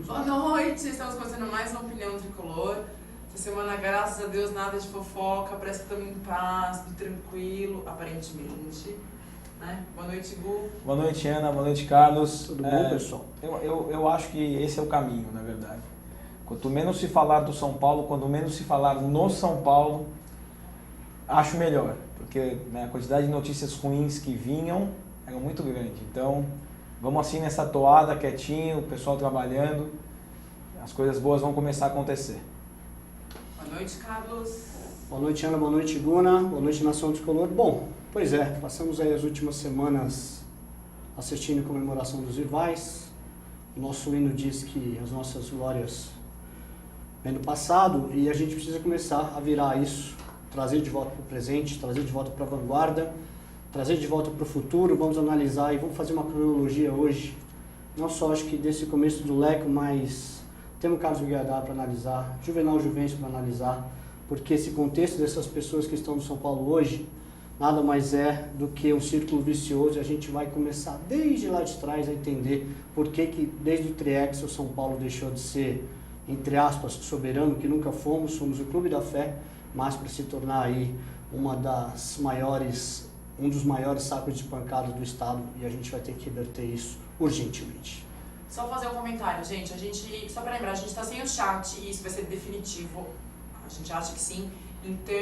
Boa noite, estamos começando mais uma Opinião Tricolor. Essa semana, graças a Deus, nada de fofoca, parece que estamos em paz, tudo tranquilo, aparentemente. Né? Boa noite, Gu. Boa noite, Ana. Boa noite, Carlos. Tudo bom, pessoal? Eu acho que esse é o caminho, na verdade. Quanto menos se falar do São Paulo, quanto menos se falar no São Paulo, acho melhor. Porque né, a quantidade de notícias ruins que vinham era muito grande. Então, vamos assim nessa toada, quietinho, o pessoal trabalhando. As coisas boas vão começar a acontecer. Boa noite, Carlos. Boa noite, Ana. Boa noite, Guna. Boa noite, Nação Tricolor. Bom, pois é, passamos aí as últimas semanas assistindo a comemoração dos rivais. O nosso hino diz que as nossas glórias vêm do passado e a gente precisa começar a virar isso, trazer de volta para o presente, trazer de volta para a vanguarda, trazer de volta para o futuro. Vamos analisar e vamos fazer uma cronologia hoje, não só acho que desse começo do Leco, mas temos o Carlos Guiadar para analisar, Juvenal Juvencio para analisar, porque esse contexto dessas pessoas que estão no São Paulo hoje nada mais é do que um círculo vicioso e a gente vai começar desde lá de trás a entender por que desde o Triex o São Paulo deixou de ser, entre aspas, soberano, que nunca fomos o clube da fé, mas para se tornar aí um dos maiores sacos de pancada do estado e a gente vai ter que reverter isso urgentemente. Só fazer um comentário, gente. Só para lembrar, a gente está sem o chat e isso vai ser definitivo. A gente acha que sim. Então,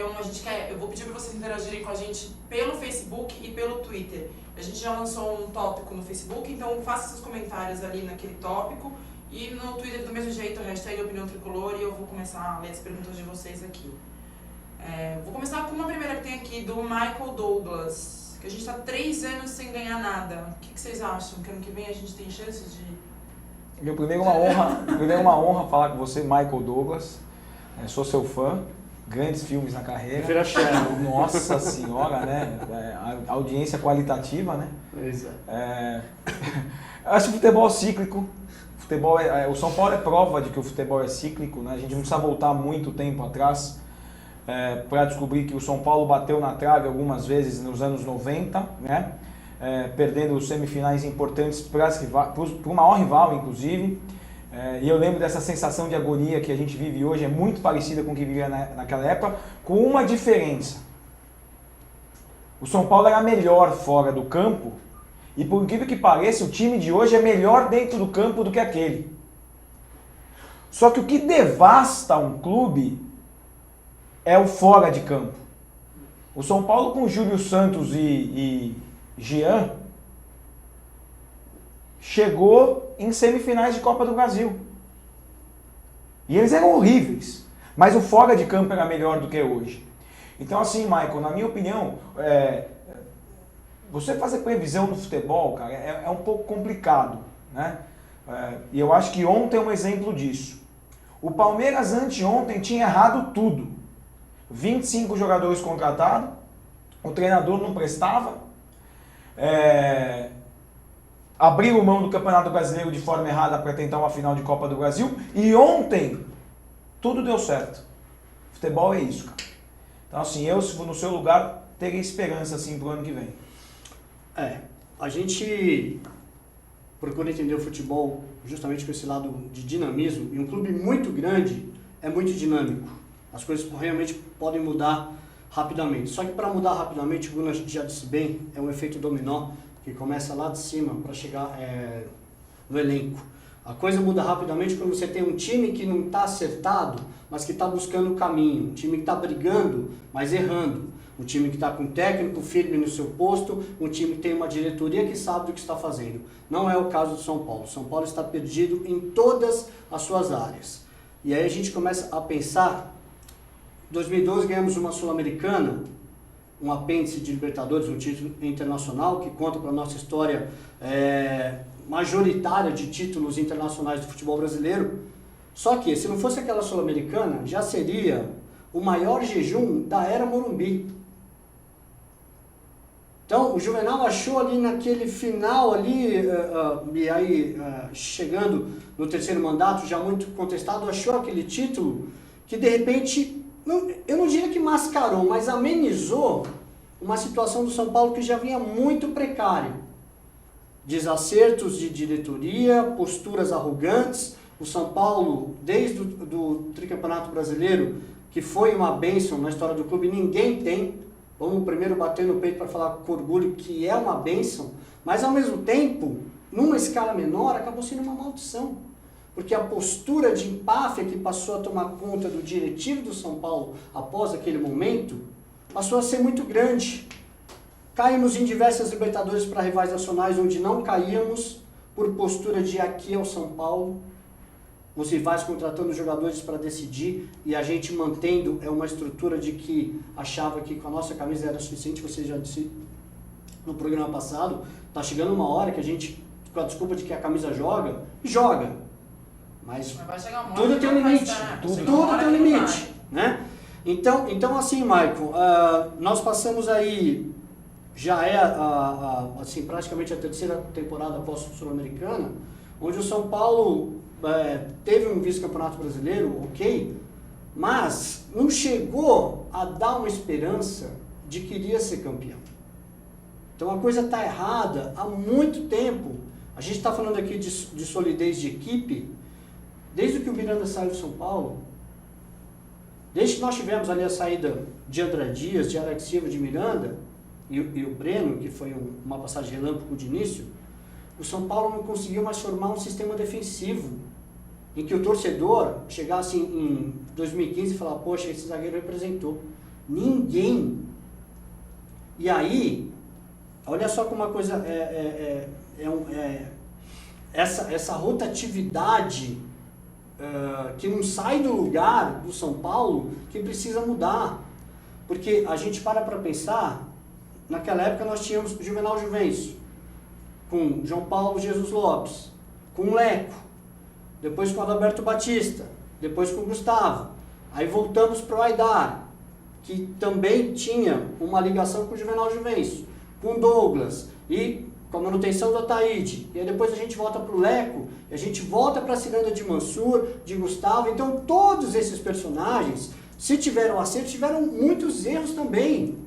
eu vou pedir para vocês interagirem com a gente pelo Facebook e pelo Twitter. A gente já lançou um tópico no Facebook, então faça seus comentários ali naquele tópico. E no Twitter do mesmo jeito, a hashtag Opinião Tricolor, e eu vou começar a ler as perguntas de vocês aqui. Vou começar com uma primeira que tem aqui, do Michael Douglas, que a gente está 3 anos sem ganhar nada. O que vocês acham? Que ano que vem a gente tem chances de... Primeiro uma honra falar com você, Michael Douglas. Sou seu fã. Grandes filmes na carreira. Nossa senhora, né? A audiência qualitativa, né? Exato. Acho que o futebol é cíclico. O São Paulo é prova de que o futebol é cíclico, né? A gente não precisa voltar muito tempo atrás para descobrir que o São Paulo bateu na trave algumas vezes nos anos 90, né? Perdendo semifinais importantes para o maior rival, inclusive. E eu lembro dessa sensação de agonia que a gente vive hoje, é muito parecida com o que vivia naquela época, com uma diferença. O São Paulo era melhor fora do campo, e por incrível que pareça, o time de hoje é melhor dentro do campo do que aquele. Só que o que devasta um clube é o fora de campo. O São Paulo com Júlio Santos e Jean chegou em semifinais de Copa do Brasil. E eles eram horríveis. Mas o fora de campo era melhor do que hoje. Então assim, Michael, na minha opinião, você fazer previsão no futebol, cara, é um pouco complicado, né? E eu acho que ontem é um exemplo disso. O Palmeiras anteontem tinha errado tudo. 25 jogadores contratados, o treinador não prestava, abriu mão do Campeonato Brasileiro de forma errada para tentar uma final de Copa do Brasil, e ontem tudo deu certo. Futebol é isso, cara. Então assim, eu, se for no seu lugar, teria esperança assim pro ano que vem. A gente procura entender o futebol justamente com esse lado de dinamismo, e um clube muito grande é muito dinâmico. As coisas realmente podem mudar rapidamente. Só que para mudar rapidamente, o Bruno, a gente já disse bem, é um efeito dominó, que começa lá de cima para chegar no elenco. A coisa muda rapidamente quando você tem um time que não está acertado, mas que está buscando o caminho. Um time que está brigando, mas errando. Um time que está com um técnico firme no seu posto. Um time que tem uma diretoria que sabe do que está fazendo. Não é o caso do São Paulo. São Paulo está perdido em todas as suas áreas. E aí a gente começa a pensar... Em 2012 ganhamos uma Sul-Americana, um apêndice de Libertadores, um título internacional que conta para a nossa história majoritária de títulos internacionais do futebol brasileiro. Só que, se não fosse aquela Sul-Americana, já seria o maior jejum da era Morumbi. Então, o Juvenal achou ali naquele final ali, e aí chegando no terceiro mandato, já muito contestado, achou aquele título que de repente... eu não diria que mascarou, mas amenizou uma situação do São Paulo que já vinha muito precária. Desacertos de diretoria, posturas arrogantes, O São Paulo, desde do tricampeonato brasileiro, que foi uma bênção na história do clube, ninguém tem. Vamos primeiro bater no peito para falar com orgulho que é uma bênção, mas ao mesmo tempo, numa escala menor, acabou sendo uma maldição. Porque a postura de empáfia que passou a tomar conta do diretivo do São Paulo após aquele momento, passou a ser muito grande. Caímos em diversas Libertadores para rivais nacionais, onde não caíamos por postura de aqui é o São Paulo, os rivais contratando jogadores para decidir e a gente mantendo uma estrutura de que achava que com a nossa camisa era suficiente. Você já disse no programa passado, tá chegando uma hora que a gente, com a desculpa de que a camisa joga, mas vai chegar uma hora tudo que tem um não vai limite, estar. tudo Chega uma hora tem um que não limite, né? Então assim, Maicon, nós passamos aí, já é assim, praticamente a terceira temporada pós-sul-americana, onde o São Paulo teve um vice-campeonato brasileiro, ok, mas não chegou a dar uma esperança de que iria ser campeão. Então a coisa está errada há muito tempo. A gente está falando aqui de solidez de equipe, desde que o Miranda saiu de São Paulo, desde que nós tivemos ali a saída de André Dias, de Alex Silva, de Miranda, e o Breno, que foi uma passagem relâmpago de início, o São Paulo não conseguiu mais formar um sistema defensivo, em que o torcedor chegasse em 2015 e falar, poxa, esse zagueiro representou. Ninguém. E aí, olha só como uma coisa essa rotatividade que não sai do lugar do São Paulo, que precisa mudar. Porque a gente para pensar, naquela época nós tínhamos Juvenal Juvencio, com João Paulo Jesus Lopes, com Leco, depois com Adalberto Batista, depois com Gustavo. Aí voltamos para o Aidar, que também tinha uma ligação com o Juvenal Juvencio, com Douglas e com a manutenção do Ataíde. E aí depois a gente volta para o Leco, e a gente volta para a Ciranda de Mansur, de Gustavo. Então todos esses personagens, se tiveram acertos, tiveram muitos erros também.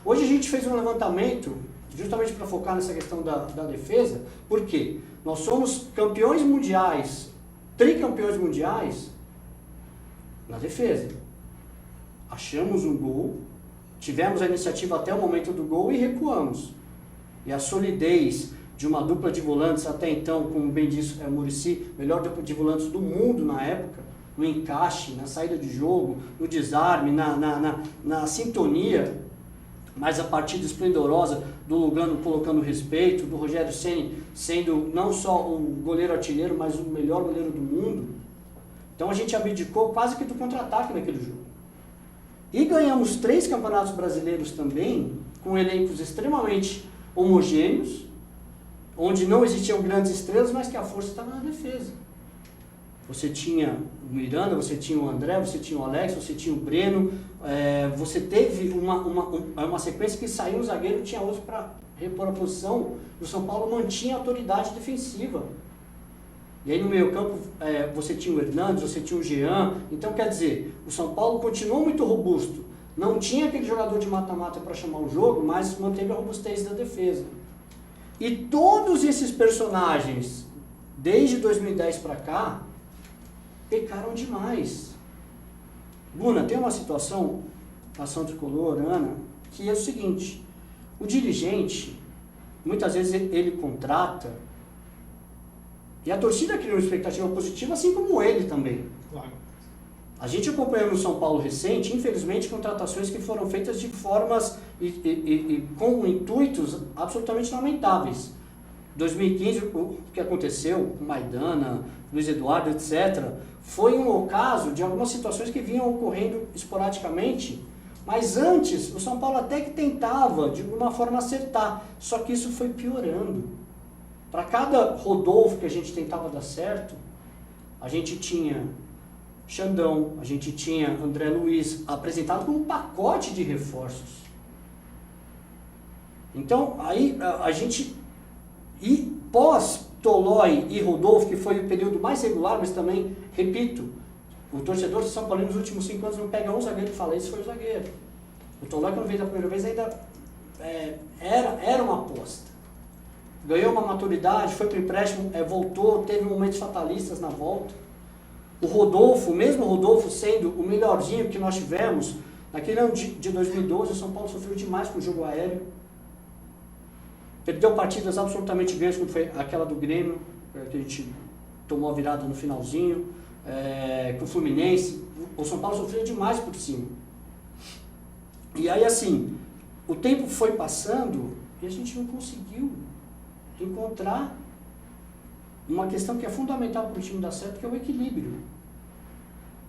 Hoje a gente fez um levantamento, justamente para focar nessa questão da defesa, porque nós somos campeões mundiais, tricampeões mundiais, na defesa. Achamos um gol, tivemos a iniciativa até o momento do gol e recuamos. E a solidez de uma dupla de volantes, até então, como bem disse Muricy, melhor dupla de volantes do mundo na época, no encaixe, na saída de jogo, no desarme, na sintonia, mas a partida esplendorosa do Lugano colocando respeito, do Rogério Ceni sendo não só o goleiro artilheiro, mas o melhor goleiro do mundo. Então a gente abdicou quase que do contra-ataque naquele jogo. E ganhamos 3 campeonatos brasileiros também, com elencos extremamente homogêneos, onde não existiam grandes estrelas, mas que a força estava na defesa. Você tinha o Miranda, você tinha o André, você tinha o Alex, você tinha o Breno, você teve uma sequência que saiu um zagueiro, tinha outro para repor a posição, o São Paulo mantinha a autoridade defensiva. E aí no meio campo você tinha o Hernandes, você tinha o Jean, então quer dizer, o São Paulo continuou muito robusto, não tinha aquele jogador de mata-mata para chamar o jogo, mas manteve a robustez da defesa. E todos esses personagens, desde 2010 para cá, pecaram demais. Buna, tem uma situação, ação tricolor, Ana, que é o seguinte, o dirigente, muitas vezes ele contrata, e a torcida cria uma expectativa positiva, assim como ele também. Claro. A gente acompanhou no São Paulo recente, infelizmente, contratações que foram feitas de formas e com intuitos absolutamente lamentáveis. 2015, o que aconteceu com Maidana, Luiz Eduardo, etc., foi um ocaso de algumas situações que vinham ocorrendo esporadicamente, mas antes o São Paulo até que tentava, de alguma forma, acertar, só que isso foi piorando. Para cada Rodolfo que a gente tentava dar certo, a gente tinha Xandão, a gente tinha André Luiz, apresentado como um pacote de reforços. Então, aí a gente... E pós-Tolói e Rodolfo, que foi o período mais regular, mas também, repito, o torcedor de São Paulo nos últimos 5 anos não pega um zagueiro e fala, esse foi o zagueiro. O Tolói, quando veio da primeira vez, ainda era uma aposta. Ganhou uma maturidade, foi para o empréstimo, voltou, teve momentos fatalistas na volta. O Rodolfo, mesmo o Rodolfo sendo o melhorzinho que nós tivemos, naquele ano de 2012, o São Paulo sofreu demais com o jogo aéreo. Perdeu partidas absolutamente grandes, como foi aquela do Grêmio, que a gente tomou a virada no finalzinho, com o Fluminense. O São Paulo sofreu demais por cima. E aí, assim, o tempo foi passando e a gente não conseguiu encontrar uma questão que é fundamental para o time dar certo, que é o equilíbrio.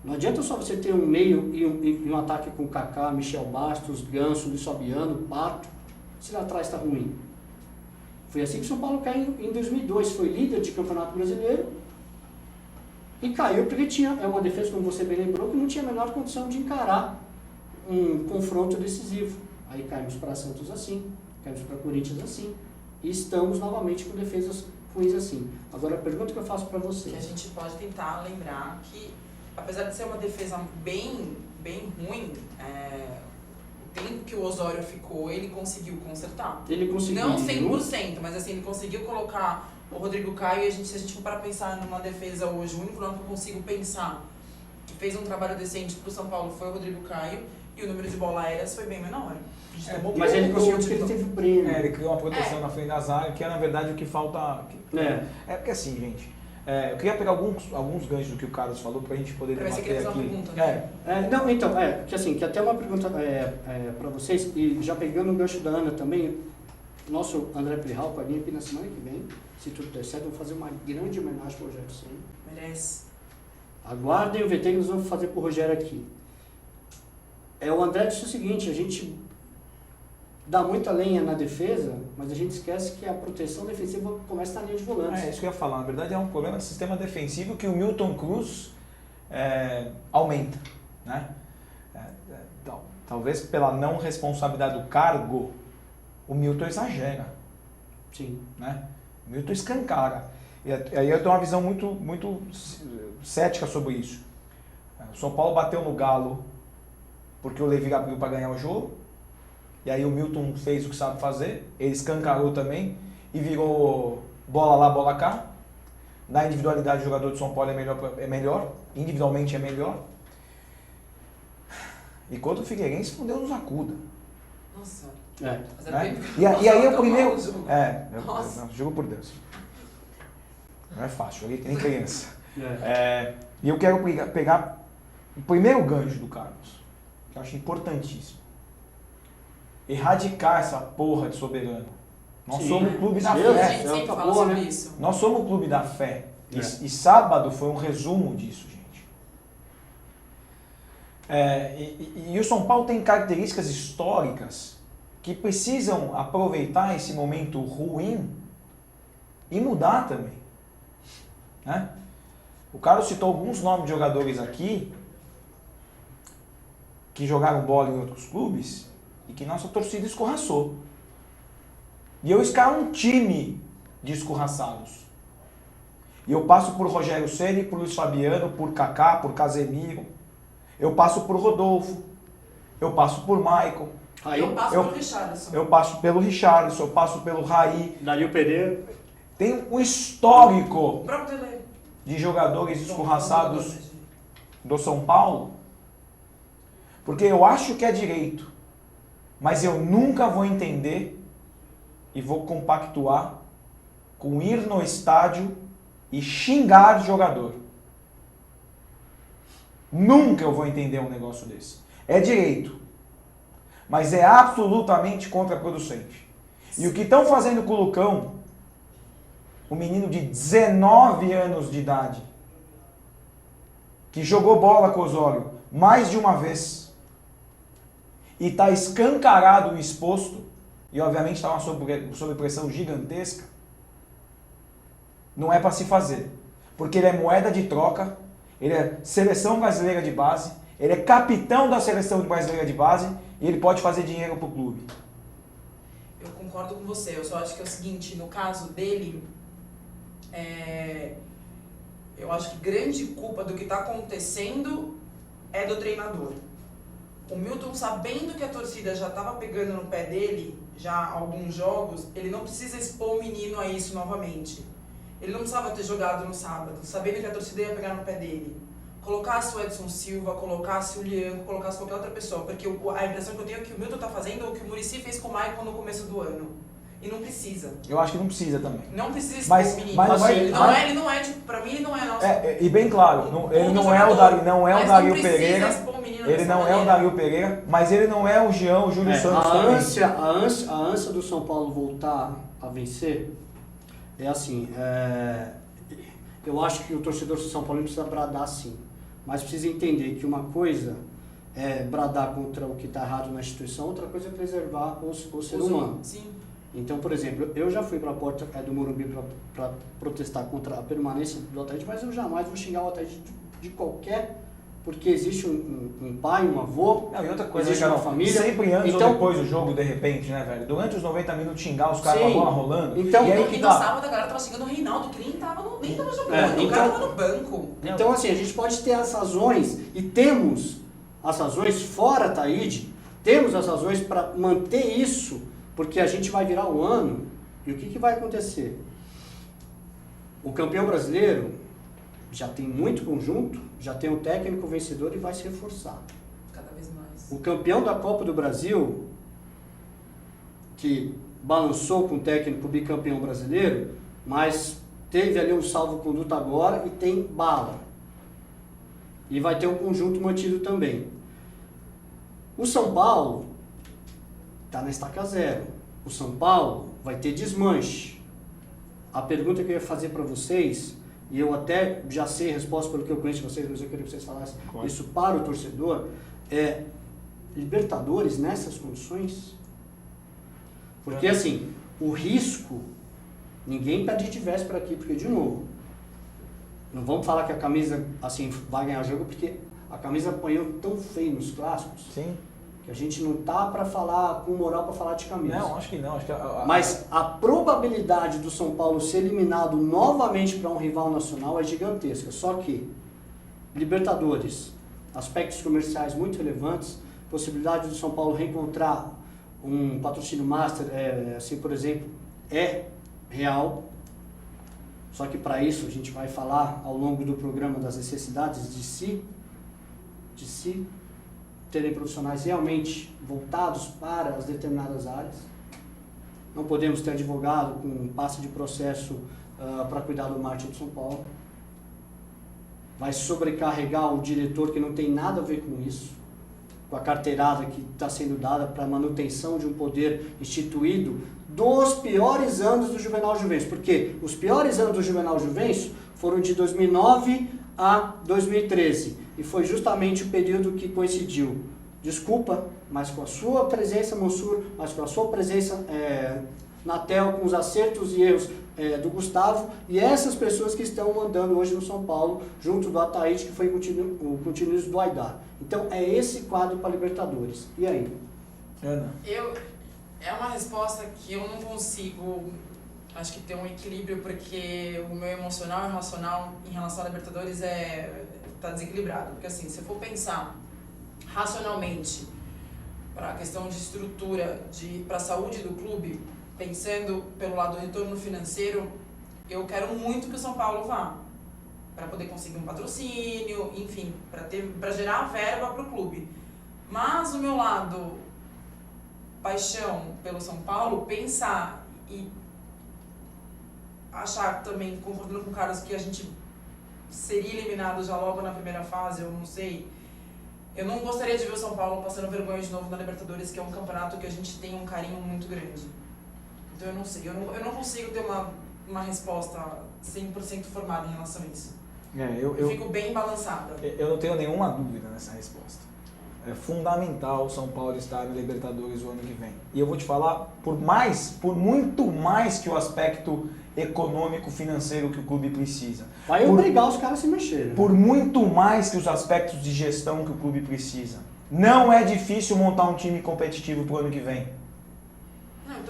Não adianta só você ter um meio e um ataque com Kaká, Michel Bastos, Ganso, Luiz Fabiano, Pato, se lá atrás está ruim. Foi assim que o São Paulo caiu em 2002, foi líder de Campeonato Brasileiro e caiu porque tinha uma defesa, como você bem lembrou, que não tinha a menor condição de encarar um confronto decisivo. Aí caímos para Santos assim, caímos para Corinthians assim, e estamos novamente com defesas ruins assim. Agora, a pergunta que eu faço para vocês... Que a gente pode tentar lembrar que, apesar de ser uma defesa bem ruim, o tempo que o Osório ficou, ele conseguiu consertar. Ele conseguiu. Não 100%, mas assim, ele conseguiu colocar o Rodrigo Caio, e se a gente for para pensar numa defesa hoje, o único nome que eu consigo pensar que fez um trabalho decente pro São Paulo foi o Rodrigo Caio, e o número de bola aéreas foi bem menor. Mas ele conseguiu porque ele teve o prêmio. Ele criou uma proteção na frente da zaga, que é na verdade o que falta. Porque assim, gente, eu queria pegar alguns ganchos do que o Carlos falou pra gente poder debater aqui. Pergunta, né? Que assim, que até uma pergunta para vocês, e já pegando o gancho da Ana também, nosso André Plihal, com a linha aqui na semana que vem, se tudo der certo, vamos fazer uma grande homenagem pro Rogério Ceni. Merece. Aguardem o VT que nós vamos fazer pro Rogério aqui. O André disse o seguinte, a gente dá muita lenha na defesa, mas a gente esquece que a proteção defensiva começa na linha de volantes. É isso que eu ia falar. Na verdade é um problema do sistema defensivo que o Milton Cruz aumenta, né? Então, talvez pela não responsabilidade do cargo, o Milton exagera. Sim. Né? O Milton escancara. E aí eu tenho uma visão muito cética sobre isso. O São Paulo bateu no Galo porque o Levi abriu para ganhar o jogo. E aí o Milton fez o que sabe fazer, ele escancarou também e virou bola lá, bola cá. Na individualidade, o jogador de São Paulo é melhor, individualmente é melhor. E contra o Figueirense, não Deus nos acuda. Nossa. Né? E aí o primeiro... Nossa. Juro por Deus. Não é fácil, joguei que nem criança. E eu quero pegar o primeiro gancho do Carlos, que eu acho importantíssimo. Erradicar essa porra de soberano. Nós somos o clube da fé. A gente sempre fala sobre isso. Nós somos o clube da fé. E sábado foi um resumo disso, gente. E o São Paulo tem características históricas que precisam aproveitar esse momento ruim e mudar também. Né? O Carlos citou alguns nomes de jogadores aqui que jogaram bola em outros clubes e que nossa torcida escorraçou. E eu escalo um time de escorraçados. E eu passo por Rogério Ceni, por Luiz Fabiano, por Kaká, por Casemiro. Eu passo por Rodolfo. Eu passo por Maicon. Eu passo pelo Richarlison. Eu passo pelo Richarlison, eu passo pelo Raí. Dario Pereira. Tem um histórico próprio dele. de jogadores escorraçados do São Paulo. Porque eu acho que é direito. Mas eu nunca vou entender e vou compactuar com ir no estádio e xingar jogador. Nunca eu vou entender um negócio desse. É direito, mas é absolutamente contraproducente. E o que estão fazendo com o Lucão, um menino de 19 anos de idade, que jogou bola com o Osório mais de uma vez, e está escancarado e exposto, e obviamente estava sob pressão gigantesca, não é para se fazer. Porque ele é moeda de troca, ele é seleção brasileira de base, ele é capitão da seleção brasileira de base, e ele pode fazer dinheiro para o clube. Eu concordo com você, eu só acho que é o seguinte, no caso dele, eu acho que grande culpa do que está acontecendo é do treinador. O Milton, sabendo que a torcida já estava pegando no pé dele, já há alguns jogos, ele não precisa expor o menino a isso novamente. Ele não precisava ter jogado no sábado, sabendo que a torcida ia pegar no pé dele. colocasse o Edson Silva, colocasse o Lian, colocasse qualquer outra pessoa, porque a impressão que eu tenho é que o Milton tá fazendo o que o Muricy fez com o Maicon no começo do ano. E não precisa. Eu acho que não precisa também. Não precisa expor Mas- o menino. mas vai- Ele não é, tipo, pra mim ele não é nosso. E bem claro, ele não é o Dario Pereira, ele não é o Dario Pereira, mas ele não é o Jean, o Júlio Santos também. A ânsia do São Paulo voltar a vencer é assim, eu acho que o torcedor do São Paulo precisa bradar sim, mas precisa entender que uma coisa é bradar contra o que está errado na instituição, outra coisa é preservar o ser humano. Sim. Então, por exemplo, eu já fui para a porta do Morumbi para protestar contra a permanência do Atlético, mas eu jamais vou xingar o Atlético de qualquer... Porque existe um pai, um avô, Não, e outra coisa, existe cara, uma família. sempre antes então, ou depois do jogo, de repente, né, velho? Durante os 90 minutos xingar os caras com a Sim. bola rolando. Então, e aí E que no tá. sábado a galera tava xingando o Reinaldo, que nem tava jogando. O cara então- tava no banco. Então, assim, a gente pode ter as razões, e temos as razões fora Taíde, temos as razões para manter isso, porque a gente vai virar o ano, e o que vai acontecer? O campeão brasileiro já tem muito conjunto, já tem um técnico vencedor e vai se reforçar. Cada vez mais. O campeão da Copa do Brasil, que balançou com o técnico bicampeão brasileiro, mas teve ali um salvo-conduto agora e tem bala. E vai ter um conjunto mantido também. O São Paulo está na estaca zero. O São Paulo vai ter desmanche. A pergunta que eu ia fazer para vocês, e eu até já sei a resposta pelo que eu conheço de vocês, mas eu queria que vocês falassem Claro. isso para o torcedor, é Libertadores nessas condições? Porque assim, o risco, ninguém pede de véspera aqui, porque de novo, não vamos falar que a camisa assim vai ganhar jogo, porque a camisa apanhou tão feio nos clássicos, Sim. que a gente não tá para falar com moral para falar de camisa. Não, acho que não. Acho que Mas a probabilidade do São Paulo ser eliminado novamente para um rival nacional é gigantesca. Só que Libertadores, aspectos comerciais muito relevantes, possibilidade do São Paulo reencontrar um patrocínio master, assim, por exemplo, é real. Só que para isso a gente vai falar ao longo do programa das necessidades de si terem profissionais realmente voltados para as determinadas áreas. Não podemos ter advogado com passe de processo para cuidar do marketing de São Paulo. Vai sobrecarregar o diretor que não tem nada a ver com isso, com a carteirada que está sendo dada para a manutenção de um poder instituído dos piores anos do Juvenal Juvencio. Porque os piores anos do Juvenal Juvencio foram de 2009 a 2013. E foi justamente o período que coincidiu, desculpa, mas com a sua presença, Mansur, mas com a sua presença na tela, com os acertos e erros do Gustavo, e essas pessoas que estão mandando hoje no São Paulo, junto do Ataíde, que foi o continuismo do Aidar. Então é esse quadro para Libertadores. E aí? Ana. É uma resposta que eu não consigo, acho que ter um equilíbrio, porque o meu emocional e racional em relação à Libertadores tá desequilibrado. Porque assim, se eu for pensar racionalmente para a questão de estrutura, para a saúde do clube, pensando pelo lado do retorno financeiro, eu quero muito que o São Paulo vá, para poder conseguir um patrocínio, enfim, para gerar verba para o clube. Mas o meu lado paixão pelo São Paulo, pensar e achar também, concordando com o Carlos, que a gente seria eliminado já logo na primeira fase, eu não sei. Eu não gostaria de ver o São Paulo passando vergonha de novo na Libertadores, que é um campeonato que a gente tem um carinho muito grande. Então eu não sei, eu não consigo ter uma resposta 100% formada em relação a isso. Eu fico bem balançada. Eu não tenho nenhuma dúvida nessa resposta. É fundamental o São Paulo estar na Libertadores o ano que vem. E eu vou te falar, por muito mais que o aspecto econômico, financeiro que o clube precisa. Vai obrigar os caras a se mexer. Por muito mais que os aspectos de gestão que o clube precisa. Não é difícil montar um time competitivo pro ano que vem.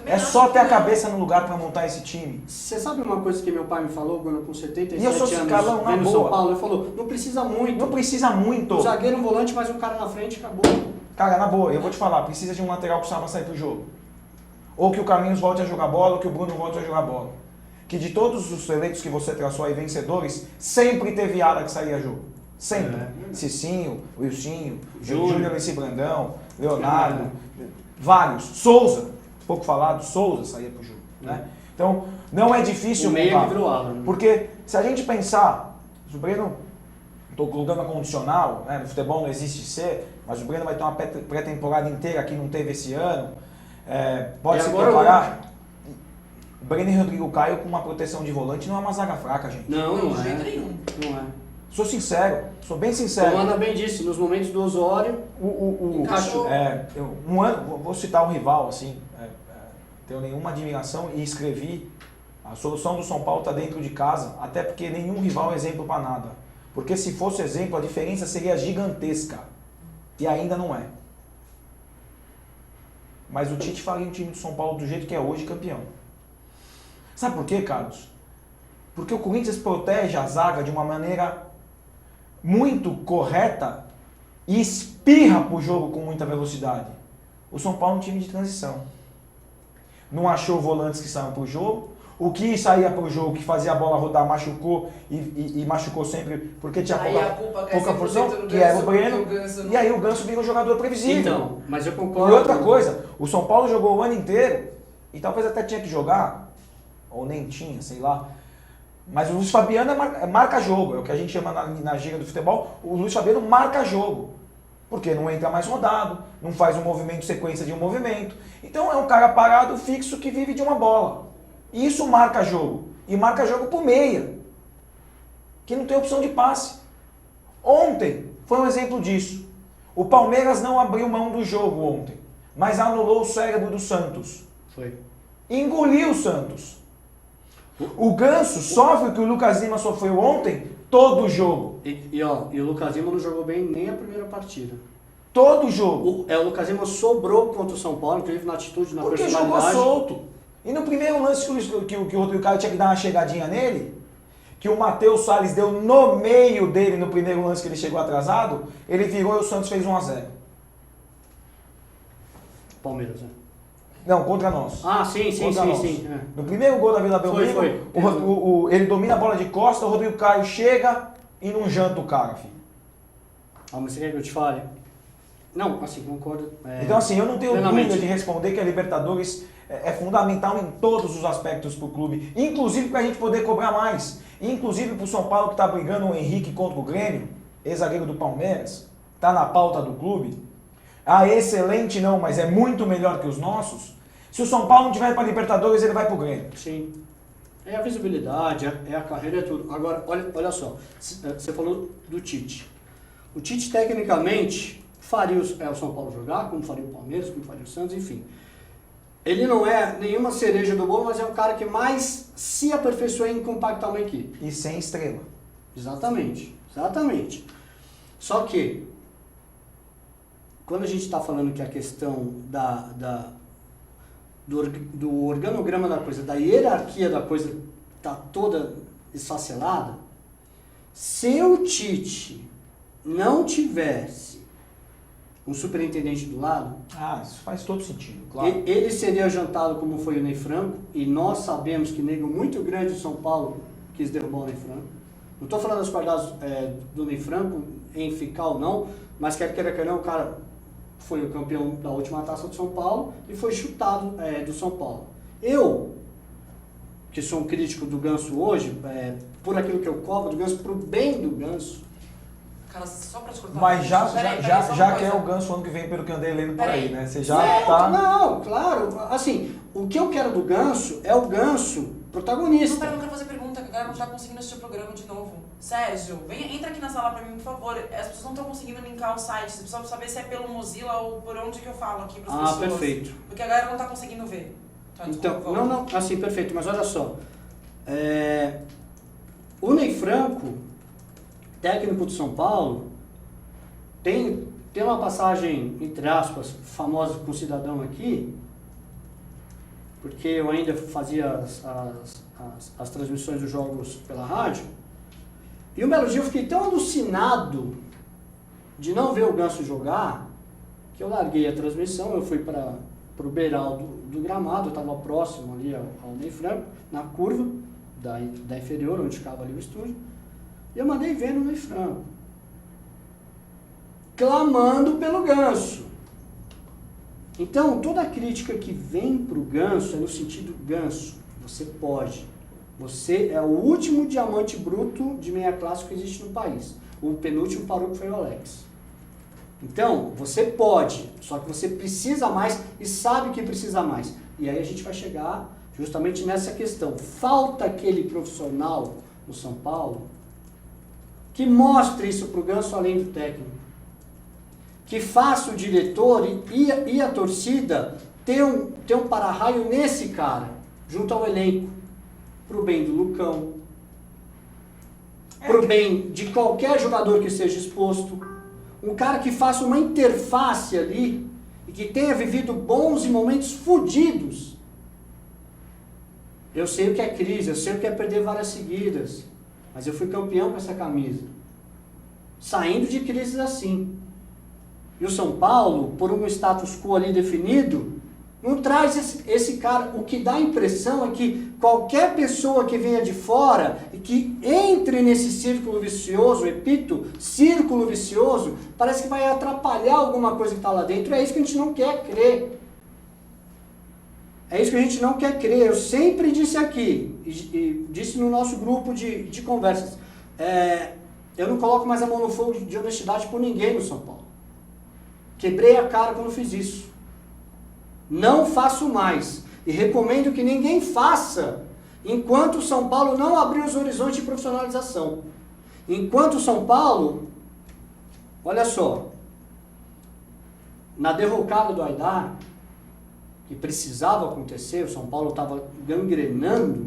É só ter a cabeça no lugar para montar esse time. Você sabe uma coisa que meu pai me falou quando com 77 E eu sou anos Calão, na vendo boa. São Paulo? Ele falou, não precisa muito. Não precisa muito. Um zagueiro, um volante, mais um cara na frente, acabou. Cara, na boa, eu vou te falar, precisa de um lateral que saiba sair pro jogo. Ou que o Carlinhos volte a jogar bola, ou que o Bruno volte a jogar bola. Que de todos os eleitos que você traçou aí, vencedores, sempre teve ala que saía jogo. Sempre. É. Cicinho, Wilsinho, Júnior. Júnior Messi Brandão, Leonardo, vários. Souza, pouco falado, Souza saía pro jogo. Né? Então, não é difícil O meio montar. que virou ala, né? Porque se a gente pensar, o Breno, estou colocando a condicional, né? No futebol não existe ser, mas o Breno vai ter uma pré-temporada inteira que não teve esse ano. Pode E se agora preparar. Breno e Rodrigo Caio com uma proteção de volante não é uma zaga fraca, gente. Não, não De jeito é. nenhum. Não é. Sou sincero, sou bem sincero. Como Ana bem disse, nos momentos do Osório, Encaixou. Vou citar um rival, assim, tenho nenhuma admiração e escrevi, a solução do São Paulo está dentro de casa, até porque nenhum rival é exemplo para nada. Porque se fosse exemplo, a diferença seria gigantesca. E ainda não é. Mas o Tite faria um time do São Paulo do jeito que é hoje, campeão. Sabe por quê, Carlos? Porque o Corinthians protege a zaga de uma maneira muito correta e espirra pro jogo com muita velocidade. O São Paulo é um time de transição. Não achou volantes que saíam pro jogo. O que saía pro jogo, que fazia a bola rodar, machucou e machucou sempre porque tinha Aí a culpa quer pouca ser porção, do que era o Ganso, Breno. porque o Ganso não- E aí o Ganso vira um jogador previsível. então, mas eu E concordo. outra coisa, o São Paulo jogou o ano inteiro, e talvez até tinha que jogar, ou nem tinha, sei lá. Mas o Luiz Fabiano é marca-jogo, é o que a gente chama na gíria do futebol, o Luiz Fabiano marca-jogo. Porque não entra mais rodado, não faz um movimento sequência de um movimento. Então é um cara parado, fixo, que vive de uma bola. E isso marca jogo. E marca jogo por meia, que não tem opção de passe. Ontem foi um exemplo disso. O Palmeiras não abriu mão do jogo ontem, mas anulou o cérebro do Santos. Foi. Engoliu o Santos. O Ganso sofre o que o Lucas Lima sofreu ontem, todo o jogo. E o Lucas Lima não jogou bem nem a primeira partida. Todo o jogo. O Lucas Lima sobrou contra o São Paulo, inclusive na atitude, na Porque jogou personalidade. solto. E no primeiro lance que o Rodrigo Caio tinha que dar uma chegadinha nele, que o Matheus Salles deu no meio dele no primeiro lance que ele chegou atrasado, ele virou e o Santos fez 1-0. Palmeiras, né? Não, contra nós. Ah, sim. Contra nós. É. No primeiro gol da Vila Belmiro, Foi. ele domina a bola de costa, o Rodrigo Caio chega e não janta o cara, filho. Ah, mas você quer que eu te fale? Não, assim, concordo. Então assim, eu não tenho plenamente. dúvida de responder que a Libertadores é fundamental em todos os aspectos para o clube, inclusive para a gente poder cobrar mais, inclusive para o São Paulo que está brigando o Henrique contra o Grêmio, ex-zagueiro do Palmeiras, está na pauta do clube. Ah, excelente não, mas é muito melhor que os nossos. Se o São Paulo não tiver para a Libertadores, ele vai para o Grêmio. Sim. É a visibilidade, é a carreira, é tudo. Agora, olha só, você falou do Tite. O Tite, tecnicamente, faria o São Paulo jogar, como faria o Palmeiras, como faria o Santos, enfim. Ele não é nenhuma cereja do bolo, mas é um cara que mais se aperfeiçoa em compactar uma equipe. E sem estrela. Exatamente. Só que, quando a gente está falando que a questão do organograma da coisa, da hierarquia da coisa está toda esfacelada, se o Tite não tivesse um superintendente do lado, Isso faz todo sentido, claro. ele seria jantado como foi o Ney Franco, e nós sabemos que nego muito grande de São Paulo quis derrubar o Ney Franco. Não estou falando das qualidades do Ney Franco em ficar ou não, mas quer queira, quer não, o cara foi o campeão da última taça do São Paulo e foi chutado do São Paulo. Eu, que sou um crítico do Ganso hoje, por aquilo que eu cobro do Ganso, pro bem do Ganso. Cara, só pra te cortar. Mas já só uma que é coisa. o Ganso ano que vem, pelo que eu andei lendo por Peraí. aí, né? Você já Certo, tá... Não, claro. Assim, o que eu quero do Ganso é o Ganso Não, protagonista. pera, eu não quero fazer pergunta, que a galera não tá conseguindo assistir o programa de novo. Sérgio, entra aqui na sala pra mim, por favor. As pessoas não estão conseguindo linkar o site. Você precisa saber se é pelo Mozilla ou por onde que eu falo aqui pras pessoas. Perfeito. Porque a galera não tá conseguindo ver. Então, desculpa, não, assim, perfeito, mas olha só. O Ney Franco, técnico do São Paulo, tem uma passagem, entre aspas, famosa com o cidadão aqui, porque eu ainda fazia as transmissões dos jogos pela rádio, e um belo dia eu fiquei tão alucinado de não ver o Ganso jogar, que eu larguei a transmissão, eu fui para o beiral do gramado, eu estava próximo ali ao Ney Franco, na curva da inferior, onde ficava ali o estúdio, e eu mandei ver no Ney Franco. clamando pelo Ganso. Então, toda crítica que vem para o Ganso é no sentido, Ganso, você pode. Você é o último diamante bruto de meia classe que existe no país. O penúltimo parou que foi o Alex. Então, você pode, só que você precisa mais e sabe que precisa mais. E aí a gente vai chegar justamente nessa questão. Falta aquele profissional no São Paulo que mostre isso para o Ganso além do técnico. Que faça o diretor e a torcida ter um para-raio nesse cara, junto ao elenco. Pro bem do Lucão, pro bem de qualquer jogador que seja exposto, um cara que faça uma interface ali e que tenha vivido bons e momentos fodidos. Eu sei o que é crise, eu sei o que é perder várias seguidas, mas eu fui campeão com essa camisa, saindo de crises assim. E o São Paulo, por um status quo ali definido, não traz esse cara. O que dá a impressão é que qualquer pessoa que venha de fora e que entre nesse círculo vicioso, repito, círculo vicioso, parece que vai atrapalhar alguma coisa que está lá dentro. É isso que a gente não quer crer. É isso que a gente não quer crer. Eu sempre disse aqui, e disse no nosso grupo de conversas, eu não coloco mais a mão no fogo de honestidade por ninguém no São Paulo. Quebrei a cara quando fiz isso. Não faço mais. E recomendo que ninguém faça enquanto o São Paulo não abrir os horizontes de profissionalização. Enquanto o São Paulo, olha só, na derrocada do Aidar, que precisava acontecer, o São Paulo estava gangrenando,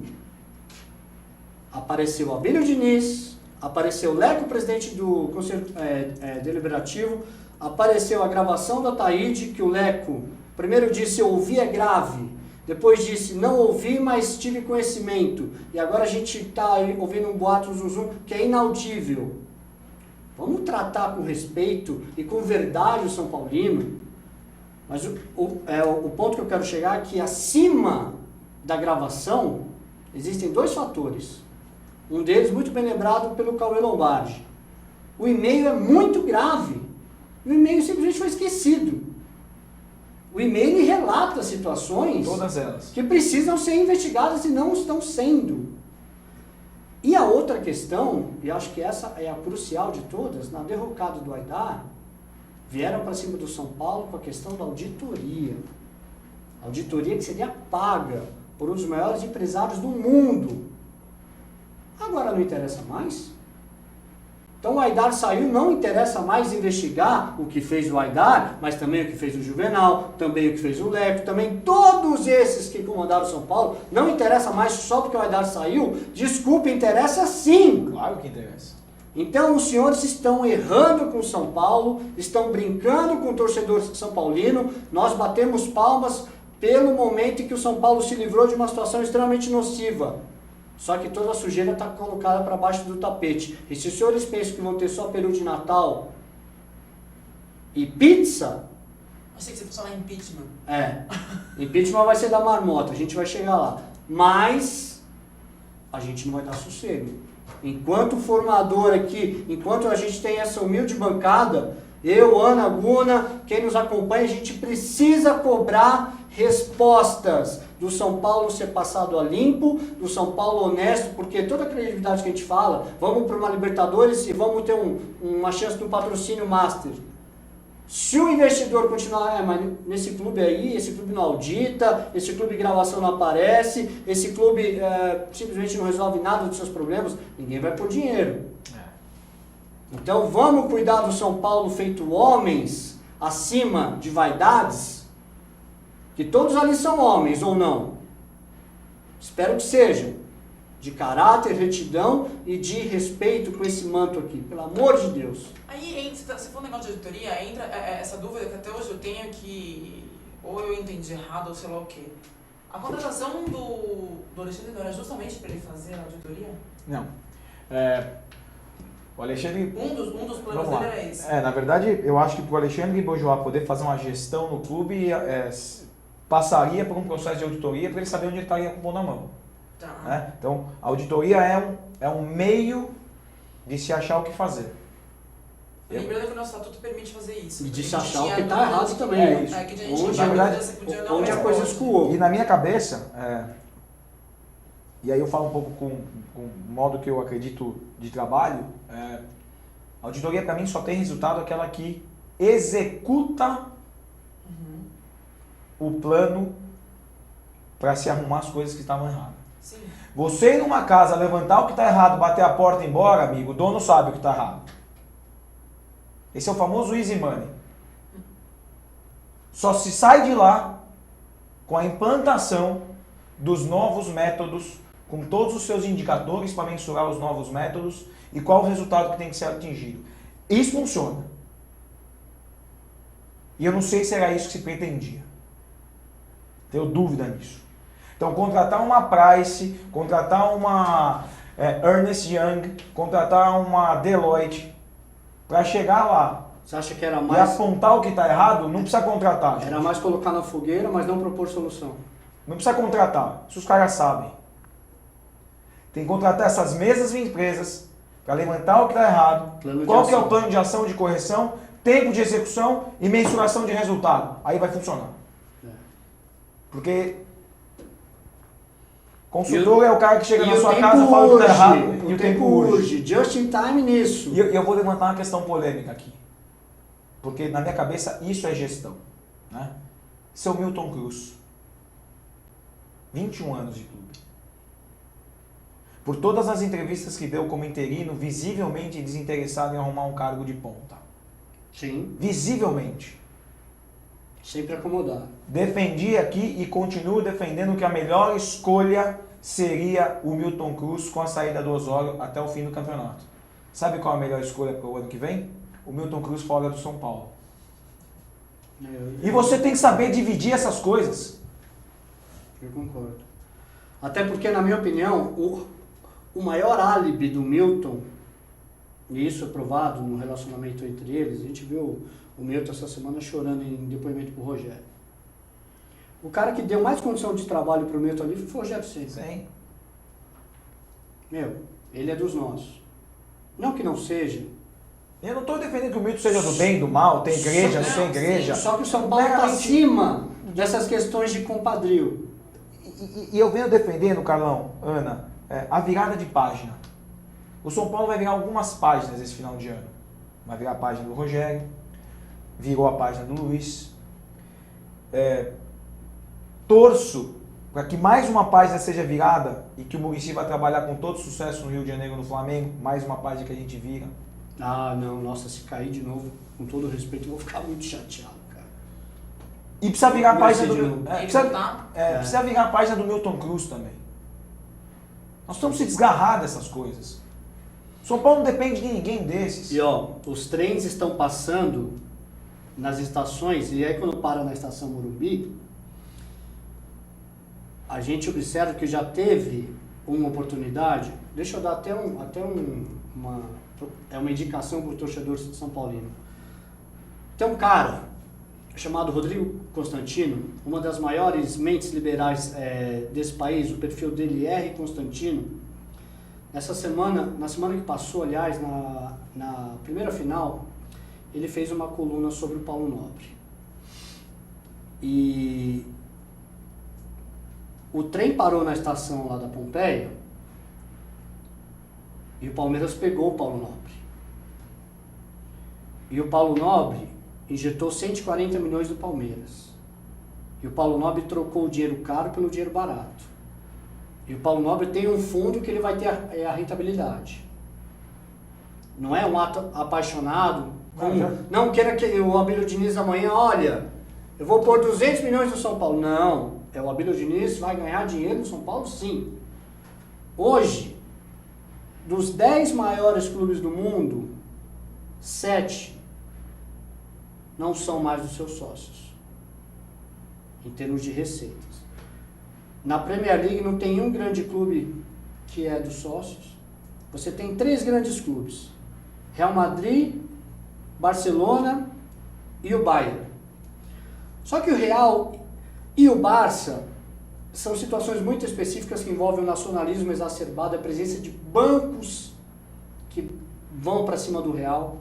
apareceu o Abílio Diniz, apareceu o Leco, presidente do Conselho Deliberativo, apareceu a gravação da Taíde, que o Leco primeiro disse ouvi é grave, depois disse não ouvi, mas tive conhecimento, e agora a gente está ouvindo um boato zum que é inaudível. Vamos tratar com respeito e com verdade o São Paulino, mas o ponto que eu quero chegar é que acima da gravação existem dois fatores. Um deles muito bem lembrado pelo Cauê Lombardi. O e-mail é muito grave. O e-mail simplesmente foi esquecido. O e-mail relata situações Todas elas. que precisam ser investigadas e não estão sendo. E a outra questão, e acho que essa é a crucial de todas, na derrocada do Aidar, vieram para cima do São Paulo com a questão da auditoria. Auditoria que seria paga por um dos maiores empresários do mundo. Agora não interessa mais. Então o Aidar saiu, não interessa mais investigar o que fez o Aidar, mas também o que fez o Juvenal, também o que fez o Leco, também todos esses que comandaram São Paulo, não interessa mais só porque o Aidar saiu, desculpa, interessa sim. Claro que interessa. Então os senhores estão errando com o São Paulo, estão brincando com o torcedor são paulino, nós batemos palmas pelo momento em que o São Paulo se livrou de uma situação extremamente nociva. Só que toda a sujeira está colocada para baixo do tapete. E se os senhores pensam que vão ter só peru de Natal e pizza... Achei que você fosse falar impeachment. Impeachment vai ser da marmota, a gente vai chegar lá. Mas a gente não vai dar sossego. Enquanto formador aqui, enquanto a gente tem essa humilde bancada, eu, Ana, Guna, quem nos acompanha, a gente precisa cobrar respostas do São Paulo ser passado a limpo, do São Paulo honesto, porque toda a credibilidade que a gente fala, vamos para uma Libertadores e vamos ter uma chance de um patrocínio Master. Se o investidor continuar, mas nesse clube aí, esse clube não audita, esse clube de gravação não aparece, esse clube simplesmente não resolve nada dos seus problemas, ninguém vai pôr dinheiro. Então vamos cuidar do São Paulo feito homens, acima de vaidades, que todos ali são homens ou não. Espero que sejam. De caráter, retidão e de respeito com esse manto aqui, pelo amor de Deus. Aí, se for um negócio de auditoria, entra essa dúvida que até hoje eu tenho que ou eu entendi errado ou sei lá o quê. A contratação do Alexandre não era justamente para ele fazer a auditoria? Não. O Alexandre... Um dos planos dele era esse. Na verdade, eu acho que para o Alexandre Bojoá poder fazer uma gestão no clube, passaria por um processo de auditoria para ele saber onde ele estaria com o pão na mão. Tá. Né? Então, a auditoria é um meio de se achar o que fazer. Lembrando que o nosso estatuto permite fazer isso. E de A gente se achar o tinha que tá dúvidas errado que- também, é que a gente Onde, tinha na verdade, dúvidas se podia não onde a ou coisa pode. escoou. E na minha cabeça, e aí eu falo um pouco com o modo que eu acredito de trabalho, a auditoria para mim só tem resultado aquela que executa o plano para se arrumar as coisas que estavam erradas. Sim. Você ir numa casa, levantar o que está errado, bater a porta e ir embora, amigo, o dono sabe o que está errado. Esse é o famoso easy money. Só se sai de lá com a implantação dos novos métodos, com todos os seus indicadores para mensurar os novos métodos e qual o resultado que tem que ser atingido. Isso funciona. E eu não sei se era isso que se pretendia. Tenho dúvida nisso. Então, contratar uma Price, contratar uma Ernst Young, contratar uma Deloitte, para chegar lá Você acha que era e mais, apontar o que está errado, não precisa contratar. gente. era mais colocar na fogueira, mas não propor solução? Não precisa contratar, isso os caras sabem. Tem que contratar essas mesmas empresas para levantar o que está errado, Plano de qual que é o ação. plano de ação de correção, tempo de execução e mensuração de resultado. Aí vai funcionar. É. Porque consultor é o cara que chega E na o sua tempo casa, fala o que está urge, errado e o tempo urge. urge. Just in time nisso. E eu vou levantar uma questão polêmica aqui. Porque na minha cabeça isso é gestão. Né? Seu Milton Cruz. 21 anos de clube. Por todas as entrevistas que deu como interino, visivelmente desinteressado em arrumar um cargo de ponta. Sim, Visivelmente. sempre acomodar. Defendi aqui e continuo defendendo que a melhor escolha seria o Milton Cruz com a saída do Osório até o fim do campeonato. Sabe qual é a melhor escolha para o ano que vem? O Milton Cruz fora do São Paulo. E você tem que saber dividir essas coisas. Eu concordo. Até porque, na minha opinião, o maior álibi do Milton, e isso é provado no relacionamento entre eles, a gente viu o Milton essa semana chorando em depoimento pro Rogério. O cara que deu mais condição de trabalho pro Milton ali foi o Rogério Ceni. Sim. Meu, ele é dos nossos. Não que não seja. Eu não estou defendendo que o Milton seja do bem, do mal, tem igreja, não tem igreja. Só que o São Paulo está Meramente- acima dessas questões de compadrio. E eu venho defendendo, Carlão, Ana, a virada de página. O São Paulo vai virar algumas páginas esse final de ano. Vai virar a página do Rogério, virou a página do Luiz. Torço para que mais uma página seja virada e que o Muricy vai trabalhar com todo sucesso no Rio de Janeiro, no Flamengo. Mais uma página que a gente vira. Ah, não, nossa, se cair de novo, com todo respeito, eu vou ficar muito chateado, cara. E precisa virar a página do... Muricy de novo. Precisa virar a página do Milton Cruz também. Nós estamos se desgarrar dessas coisas. São Paulo não depende de ninguém desses. E ó, os trens estão passando nas estações, e aí quando para na estação Morumbi, a gente observa que já teve uma oportunidade, deixa eu dar até uma indicação para o torcedor de São Paulino. Tem um cara chamado Rodrigo Constantino, uma das maiores mentes liberais desse país, o perfil dele é R. Constantino. Na semana que passou, aliás, na primeira final, ele fez uma coluna sobre o Paulo Nobre. E o trem parou na estação lá da Pompeia e o Palmeiras pegou o Paulo Nobre. E o Paulo Nobre injetou 140 milhões do Palmeiras. E o Paulo Nobre trocou o dinheiro caro pelo dinheiro barato. E o Paulo Nobre tem um fundo que ele vai ter a rentabilidade. Não é um ato apaixonado. Não queira que o Abílio Diniz amanhã, olha, eu vou pôr 200 milhões no São Paulo. Não, o Abílio Diniz vai ganhar dinheiro no São Paulo, sim. Hoje, dos 10 maiores clubes do mundo, 7 não são mais dos seus sócios, em termos de receitas. Na Premier League não tem um grande clube que é dos sócios. Você tem 3 grandes clubes: Real Madrid, Barcelona e o Bayern. Só que o Real e o Barça são situações muito específicas que envolvem o nacionalismo exacerbado, a presença de bancos que vão para cima do Real,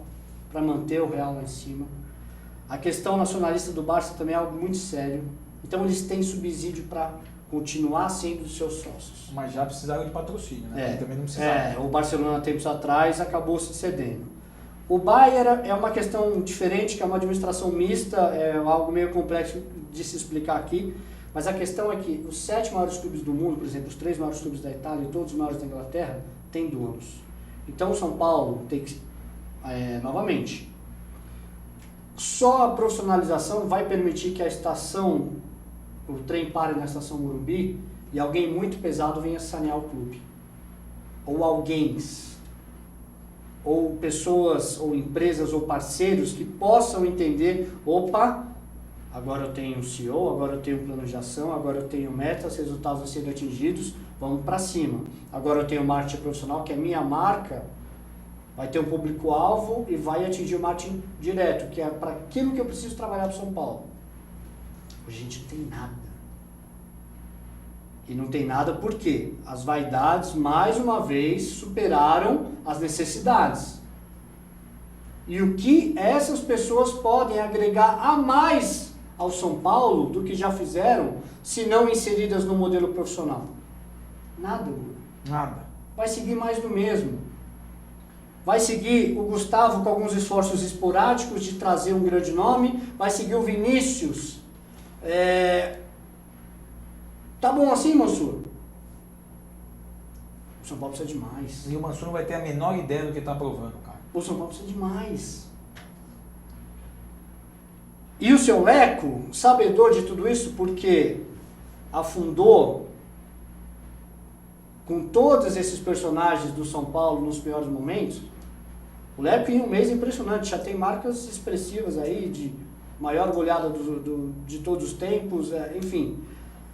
para manter o real lá em cima. A questão nacionalista do Barça também é algo muito sério. Então eles têm subsídio para continuar sendo os seus sócios. Mas já precisaram de patrocínio, né? Também não precisava. O Barcelona, tempos atrás, acabou se cedendo. O Bayern é uma questão diferente, que é uma administração mista, é algo meio complexo de se explicar aqui, mas a questão é que os 7 maiores clubes do mundo, por exemplo, os 3 maiores clubes da Itália e todos os maiores da Inglaterra, têm donos. Então o São Paulo tem que, novamente, só a profissionalização vai permitir que a estação, o trem pare na estação Morumbi e alguém muito pesado venha sanear o clube. Ou alguém, ou pessoas, ou empresas, ou parceiros que possam entender, opa, agora eu tenho um CEO, agora eu tenho um plano de ação, agora eu tenho metas, resultados a serem atingidos, vamos para cima. Agora eu tenho marketing profissional, que é minha marca, vai ter um público-alvo e vai atingir o marketing direto, que é para aquilo que eu preciso trabalhar para São Paulo. Hoje a gente não tem nada. E não tem nada porque as vaidades, mais uma vez, superaram as necessidades. E o que essas pessoas podem agregar a mais ao São Paulo do que já fizeram, se não inseridas no modelo profissional? Nada, Bruno. Nada. Vai seguir mais do mesmo. Vai seguir o Gustavo com alguns esforços esporádicos de trazer um grande nome. Vai seguir o Vinícius. Tá bom assim, Mansur? O São Paulo precisa de mais. E o Mansur não vai ter a menor ideia do que está provando, cara. O São Paulo precisa de mais. E o seu Leco, sabedor de tudo isso, porque afundou com todos esses personagens do São Paulo nos piores momentos, o Leco em um mês é impressionante, já tem marcas expressivas aí de maior goleada de todos os tempos, enfim.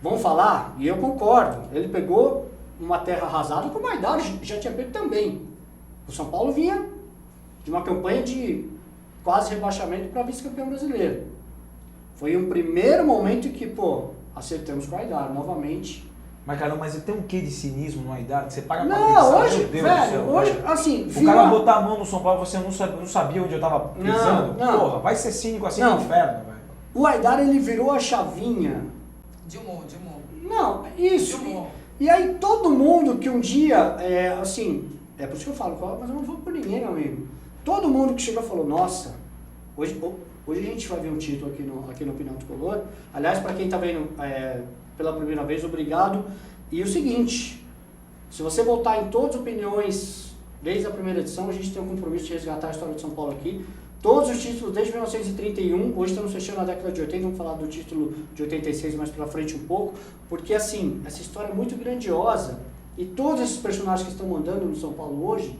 Vamos falar, e eu concordo, ele pegou uma terra arrasada como a Idade já tinha pego também. O São Paulo vinha de uma campanha de quase rebaixamento para vice-campeão brasileiro. Foi um primeiro momento em que, acertamos com a Idade novamente. Mas, cara, mas tem um quê de cinismo no Aidar que você paga pra Não, pensar, hoje, meu Deus velho, do céu, hoje, cara. assim... O cara botar a mão no São Paulo, você não sabia onde eu tava pisando? Não. Porra, vai ser cínico assim Não. no inferno, velho. O Aidar, ele virou a chavinha. De humor. Não, isso. De humor. E aí todo mundo que um dia, é por isso que eu falo, mas eu não vou por ninguém, meu amigo. Todo mundo que chegou e falou, nossa, hoje a gente vai ver um título aqui no Opinião Tricolor. Aliás, para quem está vendo pela primeira vez, obrigado. E o seguinte, se você voltar em todas as opiniões, desde a primeira edição, a gente tem um compromisso de resgatar a história de São Paulo aqui. Todos os títulos desde 1931, hoje estamos fechando a década de 80, vamos falar do título de 86 mais pra frente um pouco, porque assim, essa história é muito grandiosa e todos esses personagens que estão mandando no São Paulo hoje,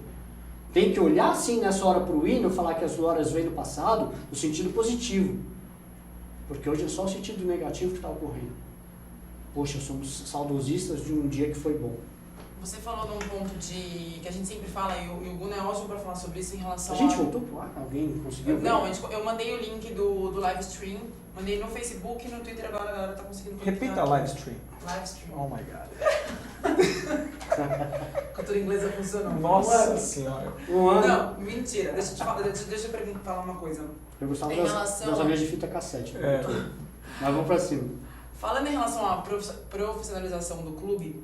tem que olhar assim nessa hora pro hino, falar que as glórias vêm do passado, no sentido positivo, porque hoje é só o sentido negativo que está ocorrendo. Poxa, somos saudosistas de um dia que foi bom. Você falou num ponto que a gente sempre fala, e o Gun é ótimo para falar sobre isso em relação a gente voltou pro ar? Alguém conseguiu ver? Não, eu mandei o link do live stream, mandei no Facebook e no Twitter, agora a galera tá conseguindo... Repita live stream. Live stream. Oh my God. Cultura inglesa funcionou. Nossa senhora. Não, mentira. Deixa eu falar uma coisa. Eu gostava Em das relação- amigas de fita cassete. Mas vamos pra cima. Falando em relação à profissionalização do clube,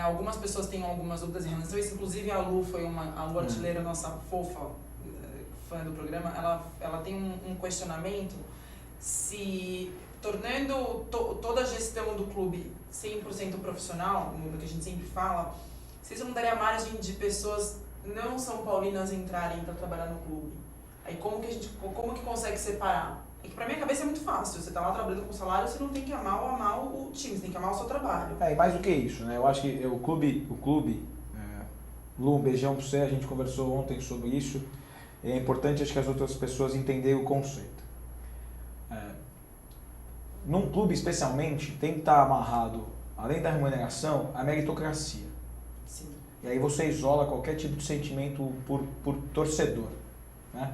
algumas pessoas têm algumas dúvidas em relação a isso. Inclusive a Lu foi a Lu Artilheira, nossa fofa fã do programa, ela tem um questionamento se tornando toda a gestão do clube 100% profissional, no que a gente sempre fala, se isso não daria margem de pessoas não são paulinas entrarem para trabalhar no clube. Aí como que consegue separar? É que pra minha cabeça é muito fácil, você tá lá trabalhando com salário, você não tem que amar o time, você tem que amar o seu trabalho. E mais do que isso, né? Eu acho que o clube, Lu, um beijão pra você, a gente conversou ontem sobre isso, e é importante acho que as outras pessoas entenderem o conceito. Num clube especialmente, tem que estar amarrado, além da remuneração, a meritocracia. Sim. E aí você isola qualquer tipo de sentimento por torcedor, né?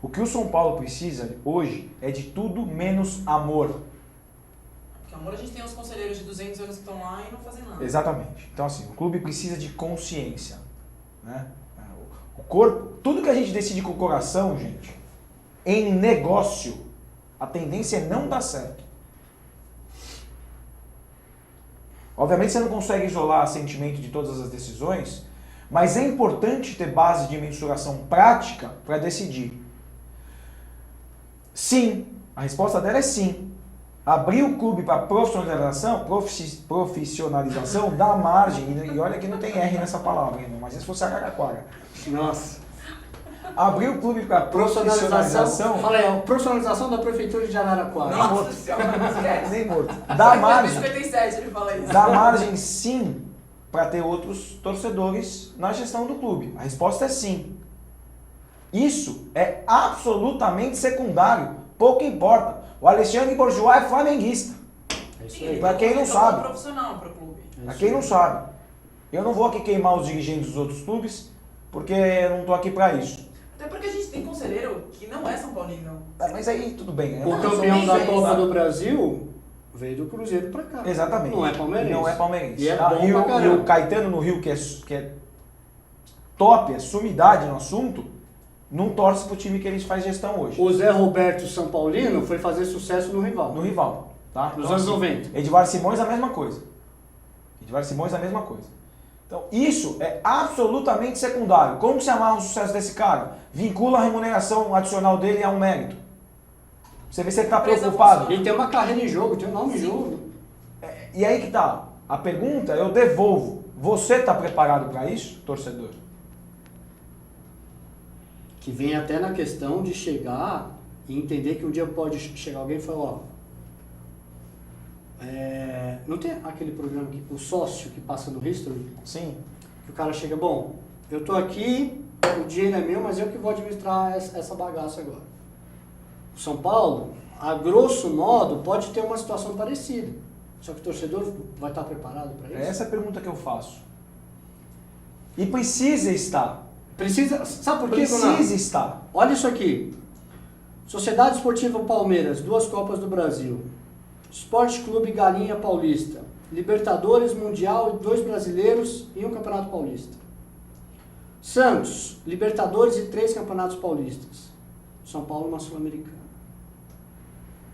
O que o São Paulo precisa hoje é de tudo menos amor. Porque amor a gente tem os conselheiros de 200 anos que estão lá e não fazem nada. Exatamente. Então assim, o clube precisa de consciência, né? O corpo, tudo que a gente decide com o coração, gente, em negócio, a tendência é não dar certo. Obviamente você não consegue isolar sentimento de todas as decisões, mas é importante ter base de mensuração prática para decidir. Sim, a resposta dela é sim. Abrir o clube para profissionalização dá margem, e olha que não tem R nessa palavra ainda, mas se fosse Araraquara. Nossa. Abrir o clube para profissionalização... Fala aí, profissionalização da Prefeitura de Araraquara. Nossa senhora, não esquece. Nem morto. Dá margem. 57 ele fala isso. Dá margem sim para ter outros torcedores na gestão do clube. A resposta é sim. Isso é absolutamente secundário. Pouco importa. O Alexandre Bourgeois é flamenguista. É isso aí. Pra quem não sabe. Profissional pro clube. Pra quem não sabe. Eu não vou aqui queimar os dirigentes dos outros clubes, porque eu não tô aqui para isso. Até porque a gente tem conselheiro que não é São Paulino. Mas aí tudo bem. O campeão da Copa do Brasil veio do Cruzeiro pra cá. Exatamente. Não é palmeirense. Não é palmeirense. E é bom pra e caramba. o Caetano no Rio, que é top, é sumidade no assunto, não torce pro time que eles fazem gestão hoje. O Zé Roberto São Paulino foi fazer sucesso no rival. No rival. Tá? Nos anos 90. Edvar Simões a mesma coisa. Edvar Simões a mesma coisa. Então, isso é absolutamente secundário. Como que se amarra o sucesso desse cara? Vincula a remuneração adicional dele a um mérito. Você vê se ele está preocupado. Ele tem uma carreira em jogo, tem um nome em jogo. E aí que tá. A pergunta eu devolvo. Você está preparado para isso, torcedor? Que vem até na questão de chegar e entender que um dia pode chegar alguém e falar, ó, não tem aquele programa que o sócio que passa no History? Sim. Que o cara chega, bom, eu tô aqui, o dinheiro é meu, mas eu que vou administrar essa bagaça agora. O São Paulo, a grosso modo, pode ter uma situação parecida. Só que o torcedor vai estar preparado para isso? Essa é a pergunta que eu faço. E precisa estar. Precisa, sabe por quê, Precisa estar. Olha isso aqui. Sociedade Esportiva Palmeiras, 2 Copas do Brasil. Esporte Clube Galinha Paulista. Libertadores, Mundial, 2 brasileiros e 1 Campeonato Paulista. Santos, Libertadores e 3 Campeonatos Paulistas. São Paulo, uma Sul-Americana.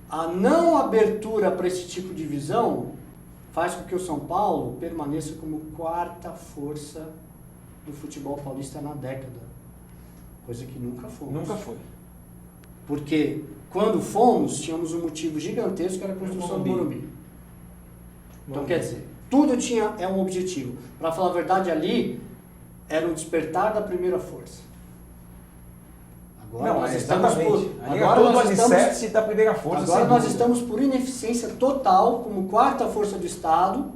A não abertura para esse tipo de visão faz com que o São Paulo permaneça como 4ª força do futebol paulista na década. Coisa que nunca foi. Nunca foi. Porque quando fomos, tínhamos um motivo gigantesco que era a construção do Morumbi. Então quer dizer, tudo tinha um objetivo. Para falar a verdade, ali era o despertar da primeira força. Agora Não, nós exatamente. estamos por, Ali agora é todo nós o estamos, alicerce da primeira força. agora sem nós dúvida. estamos por ineficiência total, como 4ª força do Estado,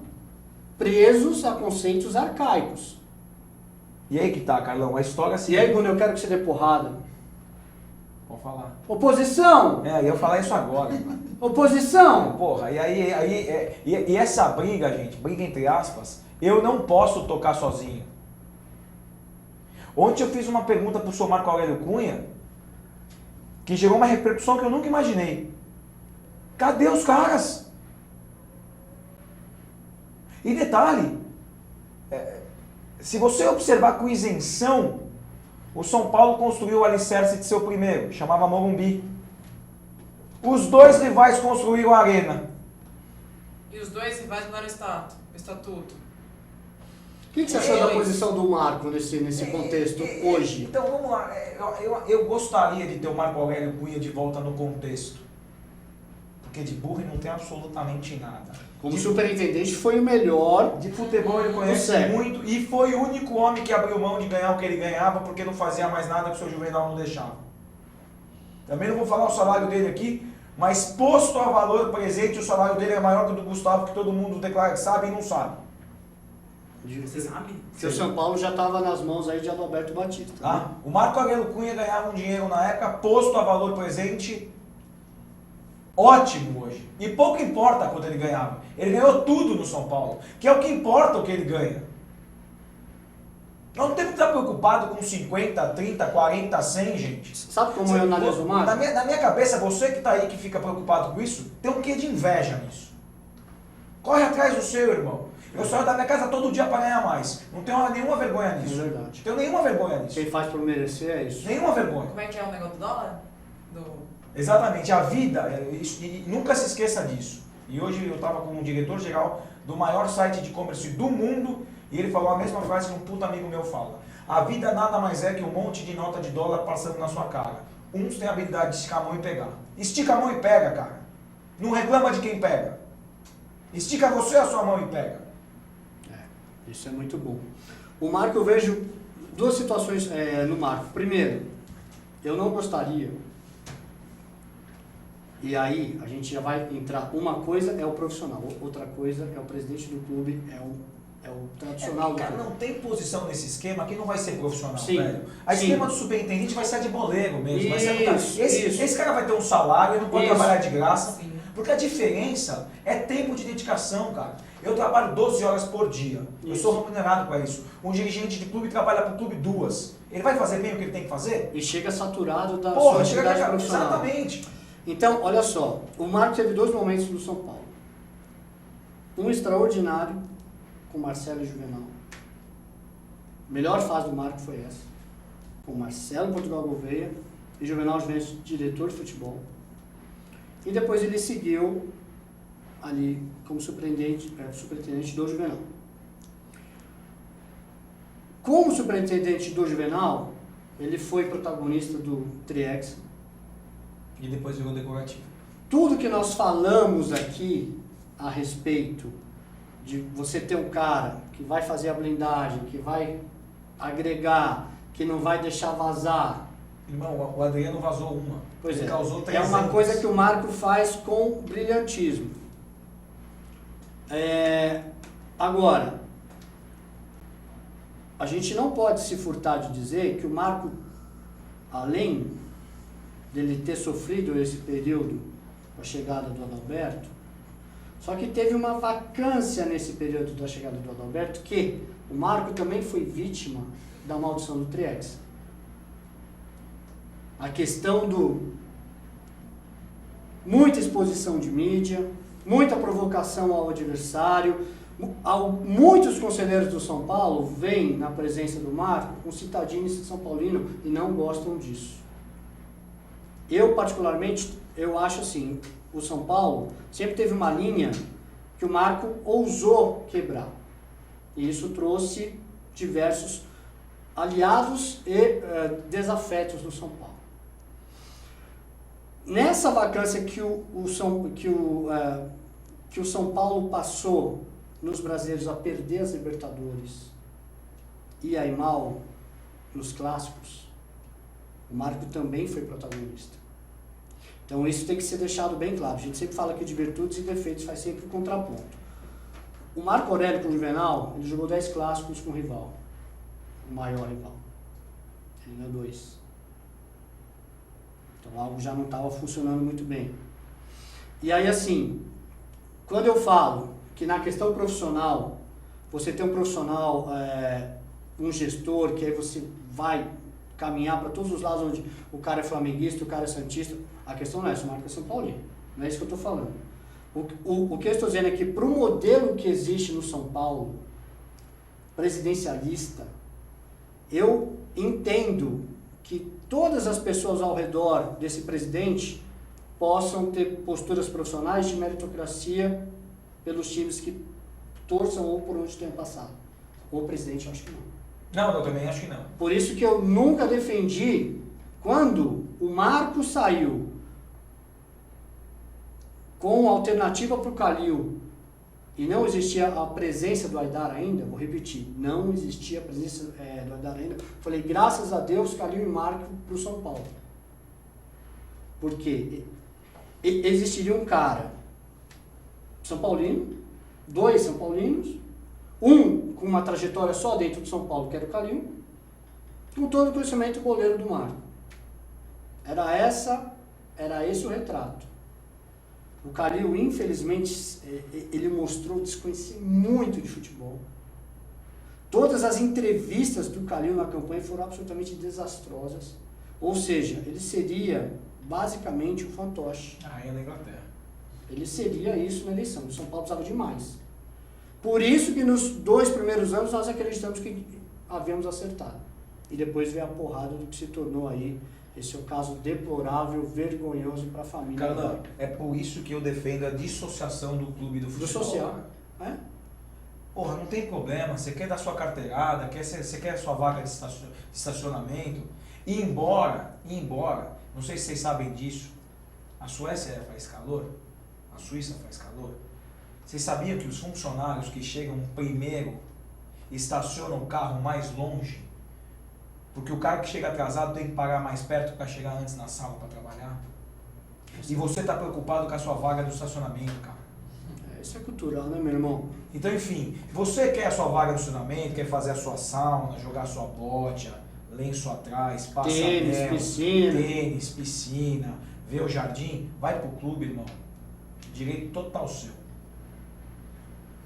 presos a conceitos arcaicos. E aí que tá, Carlão, a história se... E aí, Bruno, eu quero que você dê porrada. Pode falar. Oposição! Eu ia falar isso agora. Oposição! Porra, e essa briga, gente, briga entre aspas, eu não posso tocar sozinho. Ontem eu fiz uma pergunta pro senhor Marco Aurélio Cunha, que gerou uma repercussão que eu nunca imaginei. Cadê os caras? E detalhe, se você observar com isenção, o São Paulo construiu o alicerce de seu primeiro, chamava Morumbi. Os 2 rivais construíram a arena. E os 2 rivais mudaram o estatuto. O que você achou da posição do Marco nesse contexto hoje? Então vamos lá, eu gostaria de ter o Marco Aurélio Cunha de volta no contexto. Porque de burro ele não tem absolutamente nada. Como superintendente foi o melhor. De futebol ele conhece Sério. muito e foi o único homem que abriu mão de ganhar o que ele ganhava porque não fazia mais nada que o seu Juvenal não deixava. Também não vou falar o salário dele aqui, mas posto a valor presente, o salário dele é maior que o do Gustavo, que todo mundo declara que sabe e não sabe. Você sabe? Porque o São Paulo já estava nas mãos aí de Adalberto Batista. Tá? O Marco Aurélio Cunha ganhava um dinheiro na época, posto a valor presente, ótimo hoje. E pouco importa quanto ele ganhava. Ele ganhou tudo no São Paulo, que é o que importa o que ele ganha. Nós não temos que estar preocupado com 50, 30, 40, 100, gente. Sabe como eu analiso o Marco? Na minha cabeça, você que está aí que fica preocupado com isso, tem um quê de inveja nisso. Corre atrás do seu, irmão. Eu saio da minha casa todo dia para ganhar mais. Não tenho nenhuma vergonha nisso. É verdade. Tenho nenhuma vergonha nisso. Quem faz por merecer é isso. Nenhuma vergonha. Como é que é o negócio do dólar? Exatamente, a vida, e nunca se esqueça disso. E hoje eu estava com um diretor-geral do maior site de e-commerce do mundo e ele falou a mesma frase que um puta amigo meu fala. A vida nada mais é que um monte de nota de dólar passando na sua cara. Uns têm a habilidade de esticar a mão e pegar. Estica a mão e pega, cara. Não reclama de quem pega. Estica você a sua mão e pega. Isso é muito bom. O Marco, eu vejo duas situações no Marco. Primeiro, eu não gostaria, e aí a gente já vai entrar, uma coisa é o profissional, outra coisa é o presidente do clube, é o tradicional. Cara, não tem posição nesse esquema que não vai ser profissional, sim, velho. A sim. esquema do superintendente vai ser de boleiro mesmo. Isso, vai ser esse cara vai ter um salário, ele não pode Isso. trabalhar de graça. Sim. Porque a diferença é tempo de dedicação, cara. Eu trabalho 12 horas por dia. Eu Isso. sou remunerado para isso. Um dirigente de clube trabalha para o clube 2. Ele vai fazer bem o que ele tem que fazer? E chega saturado da Porra, sua chega atividade aqui, profissional. exatamente. Então, olha só, o Marco teve dois momentos no São Paulo. Um extraordinário com Marcelo e Juvenal. A melhor fase do Marco foi essa. Com Marcelo Portugal Gouveia e Juvenal Juventus, diretor de futebol. E depois ele seguiu ali como superintendente do Juvenal. Como superintendente do Juvenal, ele foi protagonista do Triex. E depois virou decorativo. Tudo que nós falamos aqui a respeito de você ter um cara que vai fazer a blindagem, que vai agregar, que não vai deixar vazar. Irmão, o Adriano vazou uma. Pois Ele é, causou é 300. uma coisa que o Marco faz com brilhantismo. Agora, a gente não pode se furtar de dizer que o Marco, além dele ter sofrido esse período com a chegada do Adalberto, só que teve uma vacância nesse período da chegada do Adalberto, que o Marco também foi vítima da maldição do Triex. A questão do muita exposição de mídia, muita provocação ao adversário. Muitos conselheiros do São Paulo veem na presença do Marco um citadino São Paulino e não gostam disso. Eu, particularmente, eu acho assim, o São Paulo sempre teve uma linha que o Marco ousou quebrar. E isso trouxe diversos aliados e desafetos no São Paulo. Nessa vacância que o São Paulo passou nos brasileiros a perder as Libertadores e aí mal nos clássicos, o Marco também foi protagonista. Então isso tem que ser deixado bem claro. A gente sempre fala aqui de virtudes e defeitos, faz sempre o contraponto. O Marco Aurélio com o Juvenal, ele jogou 10 clássicos com o rival, o maior rival. Ele ganhou 2. Então algo já não estava funcionando muito bem. E aí assim, quando eu falo que na questão profissional, você tem um profissional, um gestor, que aí você vai caminhar para todos os lados onde o cara é flamenguista, o cara é santista, a questão não é essa, o Marco é São Paulino. Não é isso que eu estou falando. O que eu estou dizendo é que para o modelo que existe no São Paulo, presidencialista, eu entendo que todas as pessoas ao redor desse presidente possam ter posturas profissionais de meritocracia pelos times que torçam ou por onde tenham passado. O presidente, eu acho que não. Não, eu também acho que não. Por isso que eu nunca defendi, quando o Marco saiu com alternativa para o Calil e não existia a presença do Aidar ainda, vou repetir, não existia a presença do Aidar ainda, falei, graças a Deus, Calil e Marco para o São Paulo. Porque existiria um cara São Paulino, 2 São Paulinos, um com uma trajetória só dentro do São Paulo, que era o Calil, com todo o conhecimento goleiro do Marco. Era esse o retrato. O Calil, infelizmente, ele mostrou desconhecer muito de futebol. Todas as entrevistas do Calil na campanha foram absolutamente desastrosas. Ou seja, ele seria basicamente o fantoche. Ah, é na Inglaterra. Ele seria isso na eleição. O São Paulo precisava de mais. Por isso que nos 2 primeiros anos nós acreditamos que havíamos acertado. E depois veio a porrada do que se tornou aí esse é o caso deplorável, vergonhoso para a família. Carlão, é por isso que eu defendo a dissociação do clube do futebol. Do social. É? Porra, não tem problema, você quer dar sua carteirada, você quer a sua vaga de estacionamento. E embora, não sei se vocês sabem disso, a Suécia faz calor, a Suíça faz calor. Vocês sabiam que os funcionários que chegam primeiro estacionam o carro mais longe? Porque o cara que chega atrasado tem que pagar mais perto para chegar antes na sala para trabalhar. E você está preocupado com a sua vaga do estacionamento, cara. Isso é cultural, né, meu irmão? Então, enfim, você quer a sua vaga no estacionamento, quer fazer a sua sauna, jogar a sua bocha, lenço atrás, passamel, tênis, piscina, ver o jardim, vai pro clube, irmão. Direito total seu.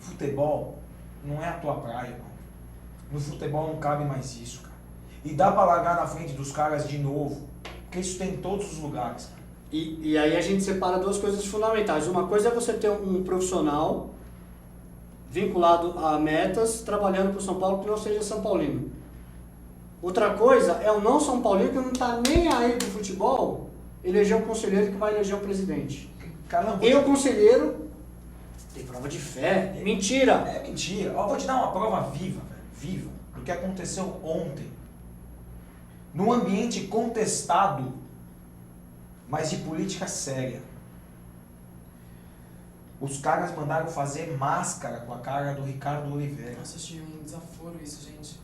Futebol não é a tua praia, irmão. No futebol não cabe mais isso, cara. E dá pra largar na frente dos caras de novo, porque isso tem em todos os lugares, cara. E aí a gente separa 2 coisas fundamentais. Uma coisa é você ter um profissional vinculado a metas, trabalhando para o São Paulo que não seja São Paulino. Outra coisa é o não São Paulino que não está nem aí pro futebol, eleger um conselheiro que vai eleger o presidente. Caramba, E o conselheiro tem prova de fé. Mentira! É mentira. Ó, vou te dar uma prova viva, velho, viva, do que aconteceu ontem. Num ambiente contestado, mas de política séria. Os caras mandaram fazer máscara com a cara do Ricardo Oliveira. Nossa, achei um desaforo isso, gente.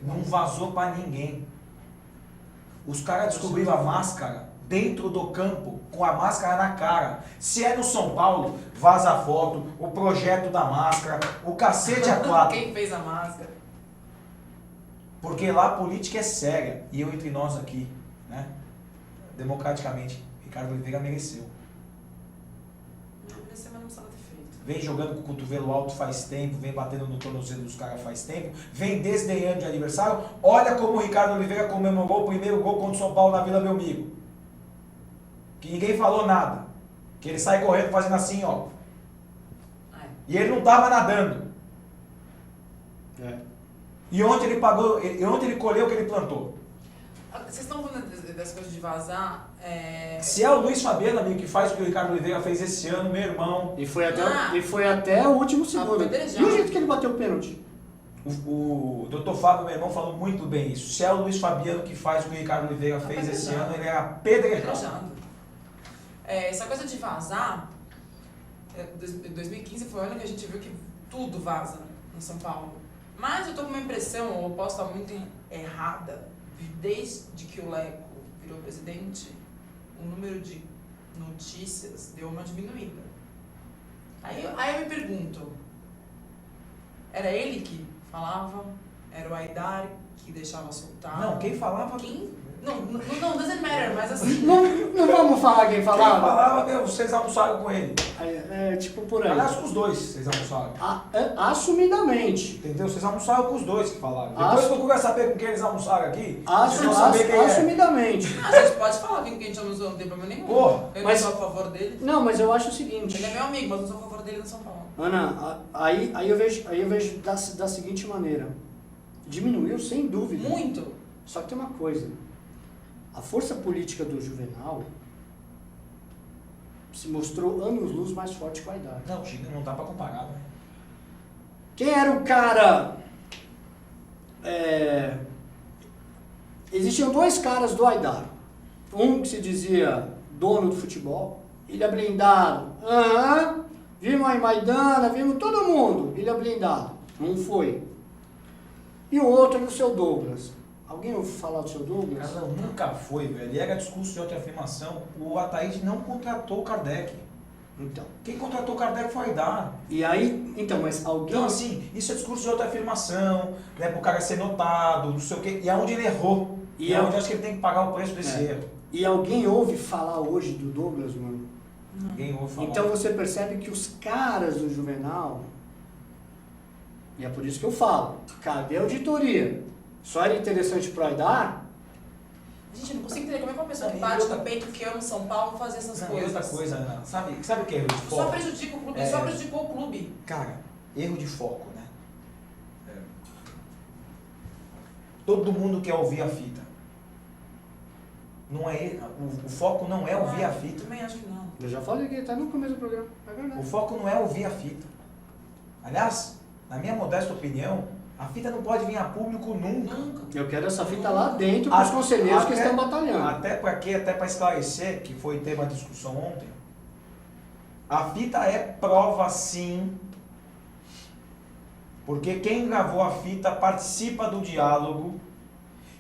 Não vazou pra ninguém. Os caras descobriram a máscara dentro do campo, com a máscara na cara. Se é no São Paulo, vaza a foto, o projeto da máscara, o cacete a quatro. Quem fez a máscara? Porque lá a política é séria. E eu entre nós aqui, né? Democraticamente, Ricardo Oliveira mereceu. Não mereceu, mas não precisava ter feito. Vem jogando com o cotovelo alto faz tempo, vem batendo no tornozelo dos caras faz tempo, vem desdenhando de adversário. Olha como o Ricardo Oliveira comemorou o primeiro gol contra o São Paulo na Vila Belmiro. Que ninguém falou nada. Que ele sai correndo fazendo assim, ó. Ai. E ele não tava nadando. É. E ontem ele pagou, ontem ele colheu o que ele plantou. Vocês estão falando das coisas de vazar? Se é o Luiz Fabiano, amigo, que faz o que o Ricardo Oliveira fez esse ano, meu irmão. E foi até o último segundo. E o jeito que ele bateu o pênalti? O Dr. Fábio, meu irmão, falou muito bem isso. Se é o Luiz Fabiano que faz o que o Ricardo Oliveira fez esse ano, ele é apedrejado. Essa coisa de vazar, 2015 foi o ano que a gente viu que tudo vaza em São Paulo. Mas eu tô com uma impressão, ou posso estar muito errada, desde que o Leco virou presidente, o número de notícias deu uma diminuída. Aí eu me pergunto, era ele que falava? Era o Aidar que deixava soltar? Não, quem falava... Quem? Não, doesn't matter, mas assim... Não vamos falar quem Quem falava? falava, meu, vocês almoçaram com ele. É tipo por aí. Aliás, com os dois vocês almoçaram. Assumidamente. Entendeu? Vocês almoçaram com os dois que falaram. Depois que eu procuro saber com quem eles almoçaram aqui, vocês vão saber quem é. Assumidamente. A gente pode falar quem que a gente almoçou, não tem problema nenhum. Porra, Eu mas- não sou a favor dele. Não, mas eu acho o seguinte. Ele é meu amigo, mas não sou a favor dele no São Paulo. Ana, aí eu vejo da seguinte maneira. Diminuiu sem dúvida. Muito. Só que tem uma coisa. A força política do Juvenal se mostrou anos-luz mais forte que o Aidar. não, Chico, não dá pra comparar, né? Quem era o cara... Existiam 2 caras do Aidar. Um que se dizia dono do futebol, ilha blindado. Vimos a Maidana, vimos todo mundo, ilha blindado. Não foi. E o outro era o seu Douglas. Alguém ouviu falar do seu Douglas? Cara, nunca foi, velho. E era discurso de autoafirmação. O Ataíde não contratou o Kardec. Então. Quem contratou o Kardec foi o Aidar. E aí, então, mas alguém... Então, assim, isso é discurso de autoafirmação, né, pro cara ser notado, não sei o quê. E é onde ele errou. E é onde eu acho que ele tem que pagar o preço desse erro. E alguém ouve falar hoje do Douglas, mano? Ninguém ouve falar. Então você percebe que os caras do Juvenal, e é por isso que eu falo, cadê a auditoria? Só era interessante pro Aidar? Gente, eu não consigo entender como é que uma pessoa que Não, e bate outra- no peito, que ama São Paulo, fazer essas Não, e coisas. outra coisa, Ana, sabe o que é erro de Só foco? prejudica o clube, só prejudicou o clube. Cara, erro de foco, né? Todo mundo quer ouvir a fita. Não é, o foco não é ouvir a fita. Eu também acho que não. Eu já falei que tá no começo do programa, é verdade. O foco não é ouvir a fita. Aliás, na minha modesta opinião, a fita não pode vir a público nunca. Eu quero essa fita lá dentro para os conselheiros que estão batalhando. Até para esclarecer, que foi tema de discussão ontem, a fita é prova sim, porque quem gravou a fita participa do diálogo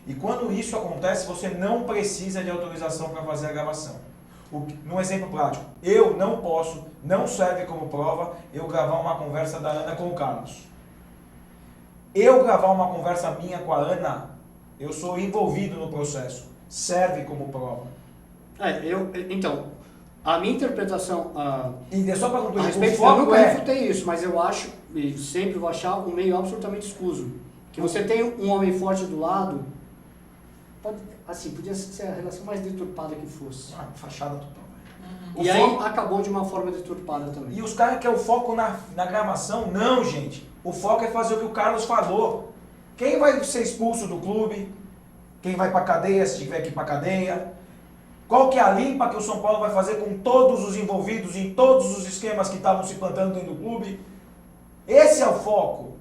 e quando isso acontece você não precisa de autorização para fazer a gravação. Num exemplo prático, eu não posso, não serve como prova, eu gravar uma conversa da Ana com o Carlos. Eu gravar uma conversa minha com a Ana, eu sou envolvido no processo, serve como prova. Então, a minha interpretação E só para a concluir, respeito, o eu foco nunca é... refutei isso, mas eu acho, e sempre vou achar um meio absolutamente escuso. Que você tem um homem forte do lado, podia ser a relação mais deturpada que fosse. Fachada total. E aí acabou de uma forma deturpada também. E os caras querem o foco na gravação? Não, gente. O foco é fazer o que o Carlos falou. Quem vai ser expulso do clube? Quem vai pra cadeia, se tiver que ir pra cadeia? Qual que é a limpa que o São Paulo vai fazer com todos os envolvidos em todos os esquemas que estavam se plantando dentro do clube? Esse é o foco.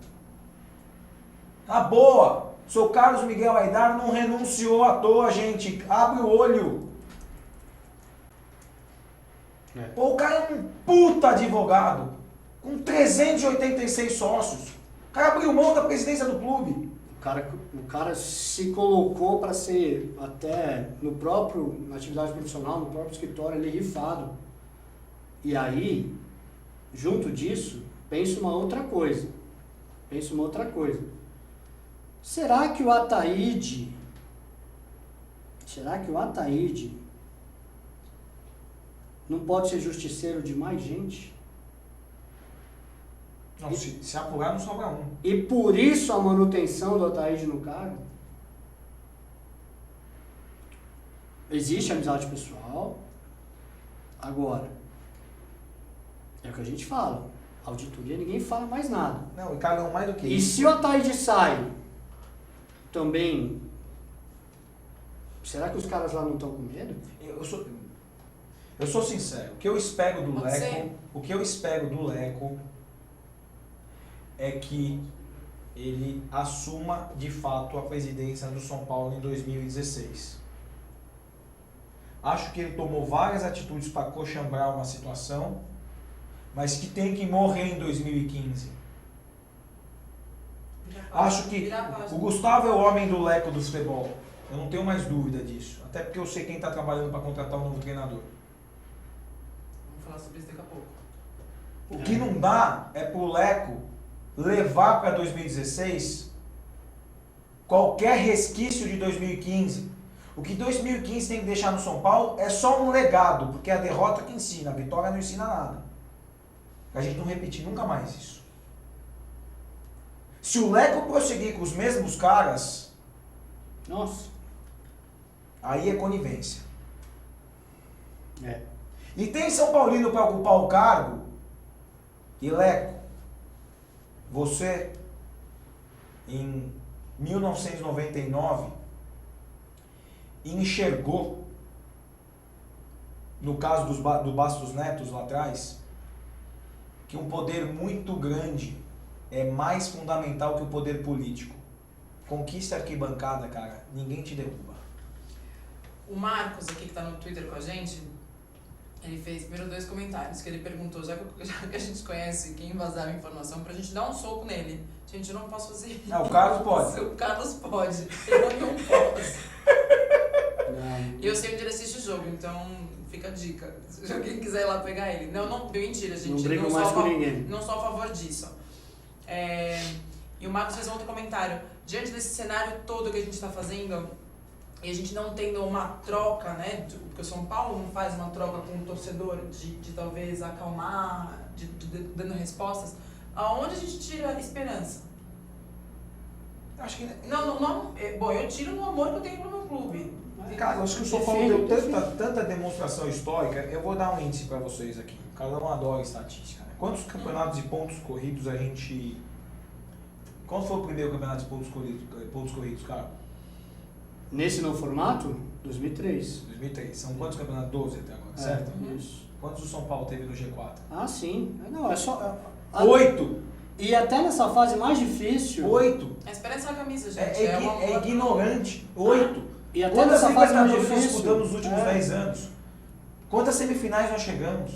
A boa. Seu Carlos Miguel Aidar não renunciou à toa, gente. Abre o olho. Pô, o cara é um puta advogado, com 386 sócios. O cara abriu mão da presidência do clube. O cara se colocou para ser, até na atividade profissional, no próprio escritório, ele rifado. E aí, junto disso, penso uma outra coisa. Será que o Ataíde não pode ser justiceiro de mais gente? Não, se apurar não sobra um. E por isso a manutenção do Ataíde no cargo? Existe amizade pessoal. Agora, é o que a gente fala. Auditoria, ninguém fala mais nada. Não, e cagam mais do que E isso. se o Ataíde sai, também... Será que os caras lá não estão com medo? Eu sou sincero. O que eu espero do Pode ser. Leco... O que eu espero do Leco é que ele assuma de fato a presidência do São Paulo em 2016. Acho que ele tomou várias atitudes para coxambrar uma situação, mas que tem que morrer em 2015. Acho que o Gustavo é o homem do Leco do futebol. Eu não tenho mais dúvida disso. Até porque eu sei quem está trabalhando para contratar um novo treinador. Vamos falar sobre isso daqui a pouco. O que não dá é pro Leco levar para 2016 qualquer resquício de 2015. O que 2015 tem que deixar no São Paulo é só um legado, porque é a derrota que ensina, a vitória não ensina nada. A gente não repetir nunca mais isso. Se o Leco prosseguir com os mesmos caras, Nossa. aí é conivência. É. E tem São Paulino para ocupar o cargo, e Leco, você, em 1999, enxergou, no caso do Bastos Netos lá atrás, que um poder muito grande é mais fundamental que o poder político. Conquista a arquibancada, cara, ninguém te derruba. O Marcos, aqui que tá no Twitter com a gente, ele fez primeiro 2 comentários, que ele perguntou, já que a gente conhece quem vazava a informação, pra gente dar um soco nele. Gente, eu não posso fazer isso. Não, o Carlos pode. O Carlos pode, eu não posso. Não. E eu sei onde ele assiste o jogo, então fica a dica. Se alguém quiser ir lá pegar ele. Não, mentira, gente. Não brigo sou mais a com fa- ninguém. Não sou a favor disso. E o Marcos fez outro comentário. Diante desse cenário todo que a gente está fazendo, e a gente não tendo uma troca, né? Porque o São Paulo não faz uma troca com o torcedor de talvez acalmar, dando respostas. Aonde a gente tira esperança? Acho que... Não. Bom, eu tiro no amor que eu tenho pro meu clube. Cara, eu acho que o São Paulo deu tanta demonstração histórica. Eu vou dar um índice para vocês aqui. O Carlão adora estatística. Né? Quantos campeonatos de pontos corridos a gente... Qual foi o primeiro campeonato de pontos corridos, cara? Nesse novo formato, 2003. 2003. São quantos campeonatos? 12 até agora, certo? Isso. Quantos o São Paulo teve no G4? Ah, sim. Não, é só... 8! E até nessa fase mais difícil... 8! A esperança na camisa, gente. É ignorante. 8! E até Quantas nessa fase mais Libertadores nós difícil... disputamos nos últimos 10 anos? Quantas semifinais nós chegamos?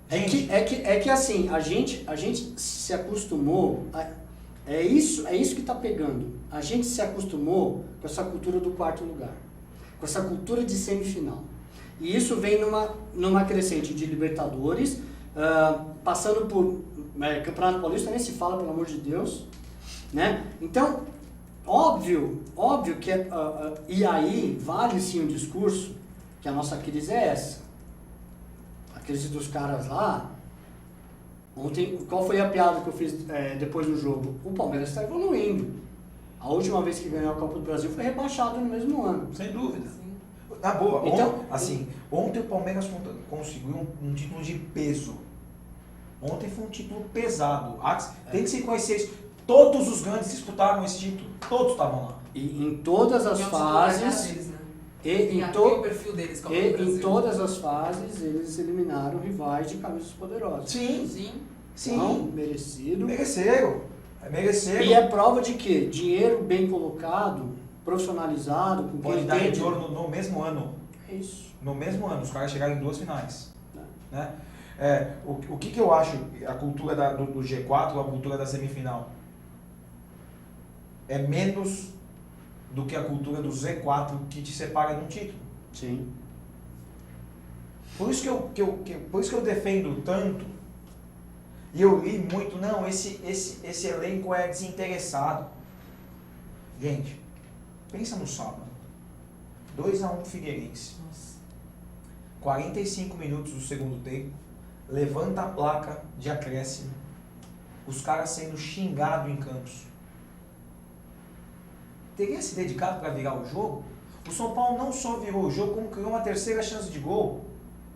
É que assim, a gente se acostumou... É isso que está pegando. A gente se acostumou com essa cultura do quarto lugar. Com essa cultura de semifinal. E isso vem numa crescente de Libertadores, passando por Campeonato Paulista, nem se fala, pelo amor de Deus. Né? Então, óbvio que... e aí, vale sim o discurso que a nossa crise é essa. A crise dos caras lá... Ontem, qual foi a piada que eu fiz depois do jogo? O Palmeiras está evoluindo. A última vez que ganhou a Copa do Brasil foi rebaixado no mesmo ano. Sem dúvida. Sim. Na boa. Então, Ontem o Palmeiras conseguiu um título de peso. Ontem foi um título pesado. Tem que se conhecer isso. Todos os grandes disputaram esse título. Todos estavam lá. E em todas as fases... Deles, né? o perfil deles, Copa E do Brasil. em todas as fases eles eliminaram rivais de camisas poderosas. Sim. Então, merecido. Mereceram. E é prova de que dinheiro bem colocado, profissionalizado, com Pode quem dar entende. de ouro no mesmo ano. É isso. No mesmo ano, os caras chegaram em 2 finais. Né? O que eu acho a cultura do G4, a cultura da semifinal? É menos do que a cultura do Z4 que te separa de um título. Sim. Por isso que eu defendo tanto, e eu li muito, não, esse elenco é desinteressado. Gente, pensa no sábado. 2-1 Figueirense. Nossa. 45 minutos do segundo tempo, levanta a placa de acréscimo, os caras sendo xingados em campos. Teria se dedicado para virar o jogo? O São Paulo não só virou o jogo, como criou uma terceira chance de gol.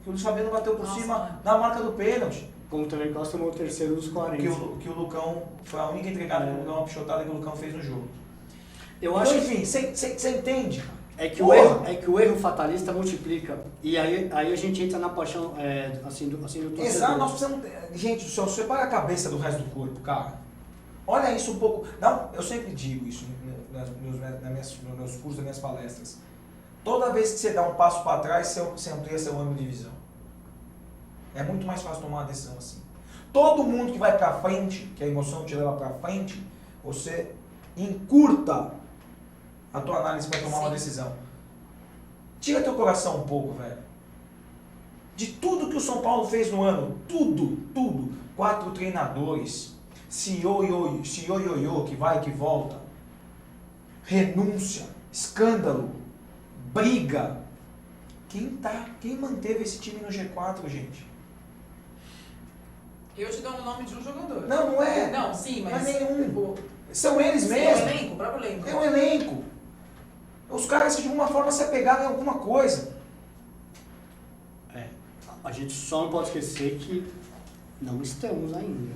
Que o Luiz Fabiano bateu por cima na marca do pênalti. Como também Costa tomou o terceiro dos 40. Que o Lucão, foi a única entregada que o Lucão, uma pichotada que o Lucão fez no jogo. Eu acho Então, enfim, você entende? É que, Porra. o erro fatalista multiplica. E aí a gente entra na paixão assim do torcedor. Exato, nós precisamos... Gente, só separa a cabeça do resto do corpo, cara. Olha isso um pouco... Não, eu sempre digo isso nos meus cursos, nas minhas palestras. Toda vez que você dá um passo para trás, você amplia seu ângulo de visão. É muito mais fácil tomar uma decisão assim. Todo mundo que vai para frente, que a emoção te leva para frente, você encurta a tua análise para tomar uma decisão. Tira teu coração um pouco, velho. De tudo que o São Paulo fez no ano, tudo. 4 treinadores, CEO ioiô, que vai e que volta, renúncia, escândalo, briga. Quem manteve esse time no G4, gente? Eu te dou o nome de um jogador. Não é. Não, sim, mas... Não é nenhum. São eles Sim, mesmos. o elenco, o próprio elenco. É um elenco. Os caras de alguma forma se apegaram em alguma coisa. A gente só não pode esquecer que não estamos ainda.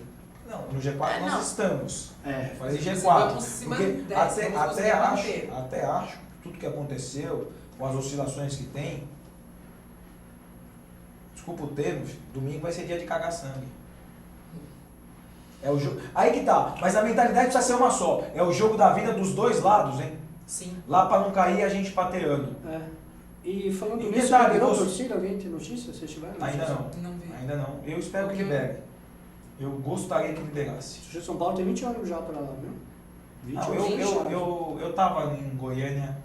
Não, no G4 nós estamos. Falei G4. Vamos se Porque manter, até acho que tudo que aconteceu, com as oscilações que tem, desculpa o termo, domingo vai ser dia de cagar sangue. É o jogo. Aí que tá, mas a mentalidade precisa ser uma só. É o jogo da vida dos dois lados, hein? Sim. Lá pra não cair a gente pateando. E falando E nisso, detalhe, liberou a você- torcida? Alguém tem notícia? Vocês tiveram Ainda notícia? não. Não vi. Ainda não. Eu espero que libere. Eu gostaria que liberasse. O São Paulo tem 20 anos já pra lá, viu? 20 Não, anos. eu tava em Goiânia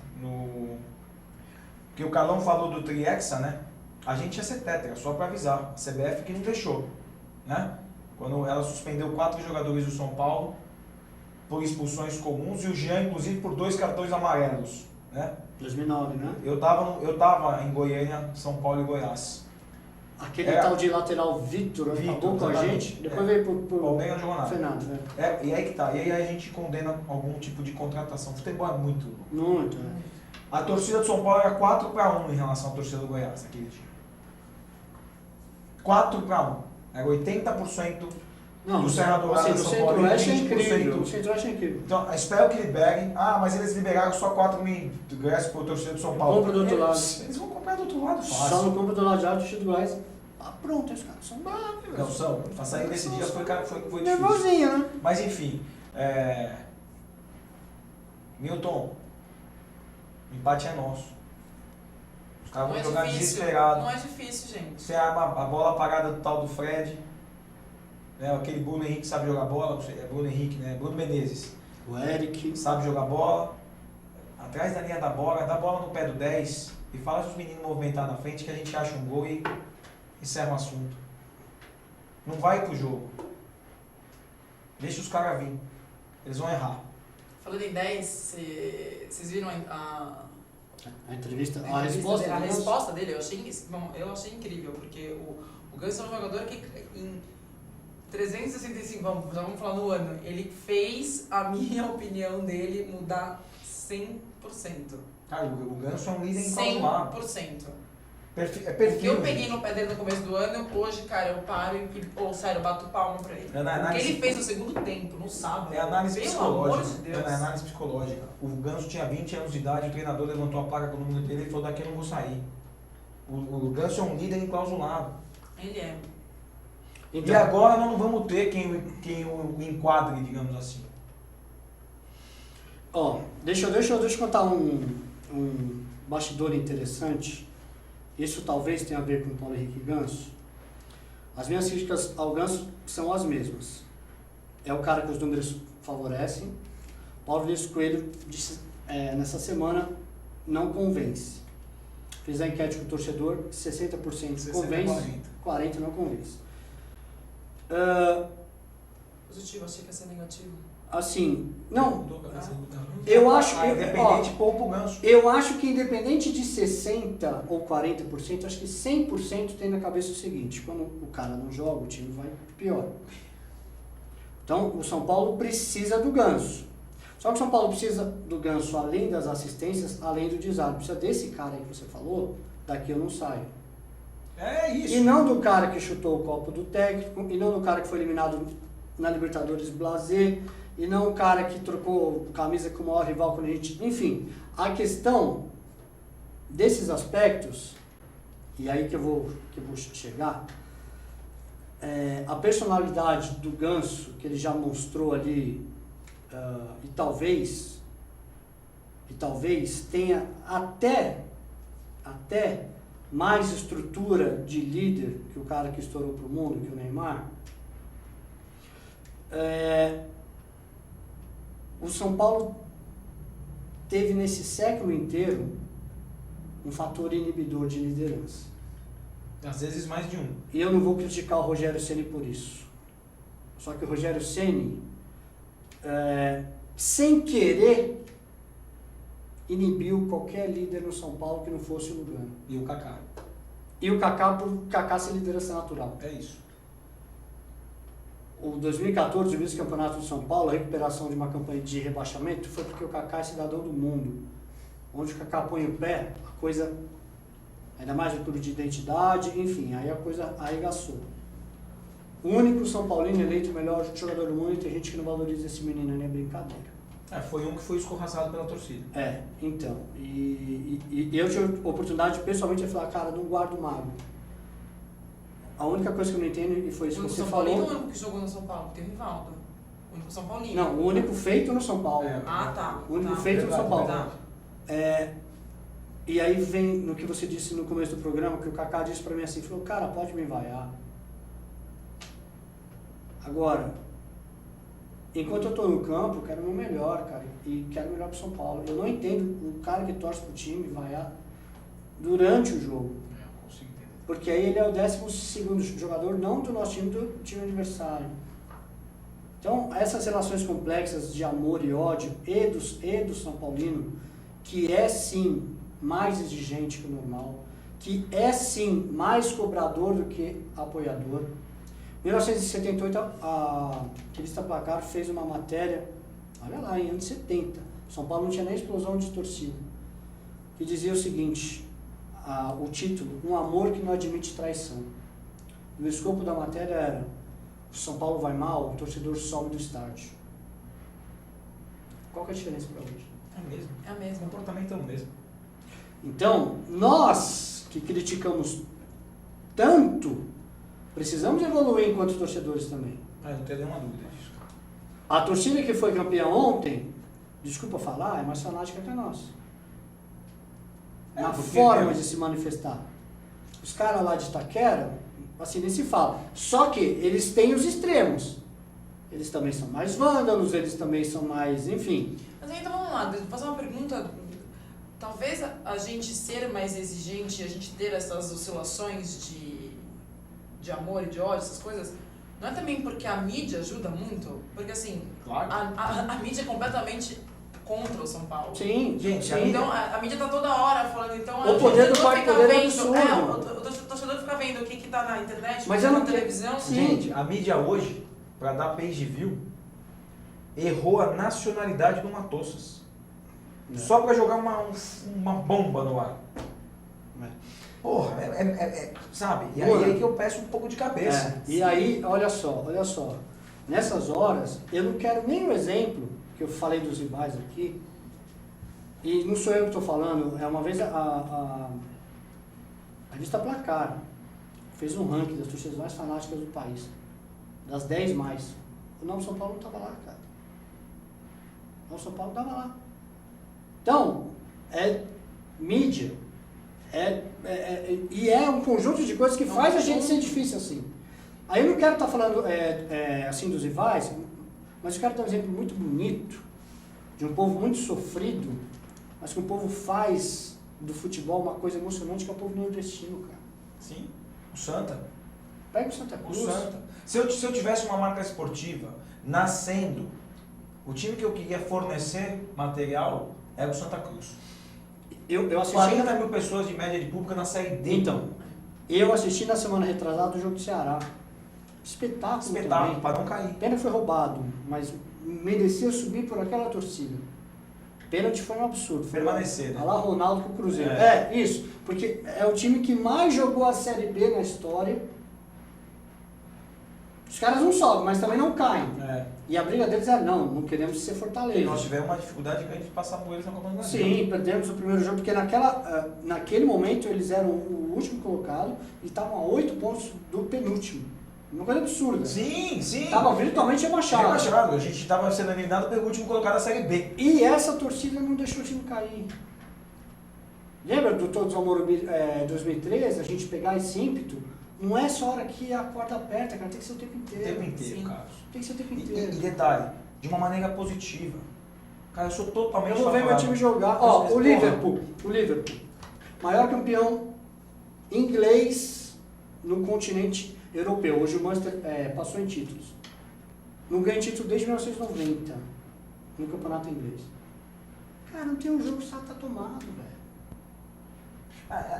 porque o Carlão falou do Triexa, né? A gente ia ser tetra, só pra avisar. A CBF que não deixou, né? Quando ela suspendeu 4 jogadores do São Paulo por expulsões comuns e o Jean, inclusive, por 2 cartões amarelos, né? 2009, né? Eu tava em Goiânia, São Paulo e Goiás. Aquele tal de lateral Vitor acabou com a gente, depois veio pro Palmeiras não jogou nada. Fernando. E aí que tá, e aí a gente condena algum tipo de contratação. O futebol é muito. Muito, A torcida do São Paulo era 4-1 em relação à torcida do Goiás naquele dia. 4-1. Era 80% do Serra Dourada assim, de São Paulo. Centro-Oeste é 20%. incrível. O Centro-Oeste é incrível. Então, espero que liberem. Ah, mas eles liberaram só 4 mil ingressos para a torcida do São Paulo. Compra do outro lado. Eles vão comprar do outro lado, fácil. Só não compra do lado de lá do Chico Goiás. Pronto, esses caras são bravos. Não são. Pra sair desse dia foi difícil. Nervosinho, né? Mas enfim. Milton, o empate é nosso. Os caras vão jogar desesperado. Não é difícil, gente. Você arma a bola parada do tal do Fred. Aquele Bruno Henrique sabe jogar bola. É Bruno Henrique, né? Bruno Menezes. O Eric. Sabe jogar bola. Atrás da linha da bola, dá a bola no pé do 10 e fala para os meninos movimentar na frente que a gente acha um gol e encerra o assunto. Não vai pro jogo. Deixa os caras vir. Eles vão errar. Falando em 10, vocês viram a entrevista? A resposta dele, a resposta dele, eu achei incrível, porque o Ganso é um jogador que em 365, já vamos falar no ano, ele fez a minha opinião dele mudar 100%. Cara, o Ganso é um líder enclausulado. 100%. É perfil. O que eu peguei no pé dele no começo do ano, hoje, cara, eu paro sério, eu bato palma pra ele. O que ele fez no segundo tempo, no sábado. É análise pelo psicológica. amor de Deus. É análise psicológica. O Ganso tinha 20 anos de idade, o treinador levantou a placa com o número dele e falou: daqui eu não vou sair. O Ganso é um líder enclausulado. Ele é. Então, e agora nós não vamos ter quem o enquadre, digamos assim. Deixa eu contar um bastidor interessante. Isso talvez tenha a ver com o Paulo Henrique Ganso. As minhas críticas ao Ganso são as mesmas. É o cara que os números favorecem. Paulo Vinícius Coelho disse nessa semana, não convence. Fiz a enquete com o torcedor, 60% convence, 40% não convence. Positivo, achei que ia ser negativo. Assim, não. Eu acho que independente pouco Ganso. Eu acho que independente de 60 ou 40%, acho que 100% tem na cabeça o seguinte: quando o cara não joga, o time vai pior. Então, o São Paulo precisa do Ganso. Só que o São Paulo precisa do Ganso além das assistências, além do desarme. Precisa desse cara aí que você falou, daqui eu não saio. É isso. E não do cara que chutou o copo do técnico, e não do cara que foi eliminado na Libertadores Blasé, e não o cara que trocou camisa com o maior rival quando a gente... Enfim, a questão desses aspectos, e aí que eu vou chegar, a personalidade do Ganso, que ele já mostrou ali, e talvez tenha até mais estrutura de líder que o cara que estourou pro mundo, que o Neymar, o São Paulo teve nesse século inteiro um fator inibidor de liderança. Às vezes mais de um. E eu não vou criticar o Rogério Ceni por isso. Só que o Rogério Ceni, sem querer, inibiu qualquer líder no São Paulo que não fosse o Lugano. E o Kaká. E o Kaká, por Kaká ser liderança natural. É isso. O 2014, o vice-campeonato de São Paulo, a recuperação de uma campanha de rebaixamento, foi porque o Kaká é cidadão do mundo. Onde o Kaká põe o pé, a coisa, ainda mais no clube de identidade, enfim, aí a coisa arregaçou. O único São Paulino eleito o melhor jogador do mundo, e tem gente que não valoriza esse menino, nem é brincadeira. Foi um que foi escorraçado pela torcida. Então, e eu tive a oportunidade, pessoalmente, de falar, cara, não guardo mágoa. A única coisa que eu não entendo, e foi isso que você falou... O único São Paulino ou o único que jogou no São Paulo? Tem o Rivaldo. O único São Paulino. Não, o único feito no São Paulo. Tá. O único feito no São Paulo. Tá. E aí vem no que você disse no começo do programa, que o Kaká disse pra mim assim, falou, cara, pode me vaiar. Agora, enquanto eu tô no campo, eu quero o meu melhor, cara, e quero o melhor pro São Paulo. Eu não entendo o cara que torce pro time vaiar durante o jogo. Porque aí ele é o 12º jogador, não do nosso time, do time adversário. Então, essas relações complexas de amor e ódio, e do São Paulino, que é sim mais exigente que o normal, que é sim mais cobrador do que apoiador. Em 1978, a revista Placar fez uma matéria, olha lá, em anos 70, São Paulo não tinha nem explosão de torcida, que dizia o seguinte, o título, Um Amor que Não Admite Traição. E o escopo da matéria era, São Paulo vai mal, o torcedor some do estádio. Qual que é a diferença para hoje? É o mesmo. É a mesma. O comportamento é o mesmo. Então, nós que criticamos tanto, precisamos evoluir enquanto torcedores também. Não tenho nenhuma dúvida disso. A torcida que foi campeã ontem, desculpa falar, é mais fanática que a nossa. Na forma de se manifestar. Os caras lá de Itaquera, assim, nem se fala. Só que eles têm os extremos. Eles também são mais vândalos, eles também são mais, enfim. Mas aí, então vamos lá, vou fazer uma pergunta. Talvez a gente ser mais exigente, a gente ter essas oscilações de amor e de ódio, essas coisas, não é também porque a mídia ajuda muito? Porque assim, Claro. a mídia é completamente contra o São Paulo. Sim, Gente, sim. Então a mídia tá toda hora falando, então O poder do quarto poder é absurdo. o torcedor fica vendo o que tá na internet, Mas o eu que tá não na televisão. Sim. Gente, a mídia hoje, para dar page view, errou a nacionalidade do Matossas. Só para jogar uma bomba no ar. Porra, sabe? E aí que eu peço um pouco de cabeça. E aí, olha só. Nessas horas, eu não quero nem o exemplo que eu falei dos rivais aqui. E não sou eu que estou falando, é uma vez a revista Placar fez um ranking das torcidas mais fanáticas do país. Das 10 mais. O nome São Paulo não estava lá, cara. O nome São Paulo não estava lá. Então, é mídia. E é um conjunto de coisas que faz a gente ser difícil assim. Aí eu não quero estar falando assim dos rivais, mas eu quero dar um exemplo muito bonito de um povo muito sofrido, mas que o povo faz do futebol uma coisa emocionante, que é o povo nordestino, cara. Sim. O Santa. Pega o Santa O Cruz. Santa. Se eu tivesse uma marca esportiva nascendo, o time que eu queria fornecer material era o Santa Cruz. Eu assisti. 40 mil pessoas de média de pública na Série D. Então, eu assisti na semana retrasada o jogo do Ceará. Espetáculo também. Para não cair. Pena que foi roubado, mas merecia subir por aquela torcida. Pênalti foi um absurdo. Permanecer, né? Olha lá Ronaldo com o Cruzeiro. Isso. Porque é o time que mais jogou a Série B na história. Os caras não sobem, mas também não caem. E a briga deles é, não queremos ser Fortaleza. E nós tivemos uma dificuldade grande de passar por eles na Copa do Brasil. Sim, perdemos o primeiro jogo, porque naquele momento eles eram o último colocado e estavam a 8 pontos do penúltimo. Uma coisa absurda. Sim. Estavam virtualmente rebaixados. A gente estava sendo eliminado pelo último colocado da Série B. E essa torcida não deixou o time cair. Lembra do Todos ao Morumbi 2013, a gente pegar esse ímpeto? Não é só a hora que a corda aperta, cara, tem que ser o tempo inteiro. O tempo inteiro, Sim. Carlos. Tem que ser o tempo inteiro. E detalhe, de uma maneira positiva. Cara, eu sou totalmente Eu vou ver meu favorável. time jogar. Ó, o Liverpool, maior campeão inglês no continente europeu. Hoje o Manchester passou em títulos. Não ganha título desde 1990 no campeonato inglês. Cara, não tem um jogo que só tá tomado, velho.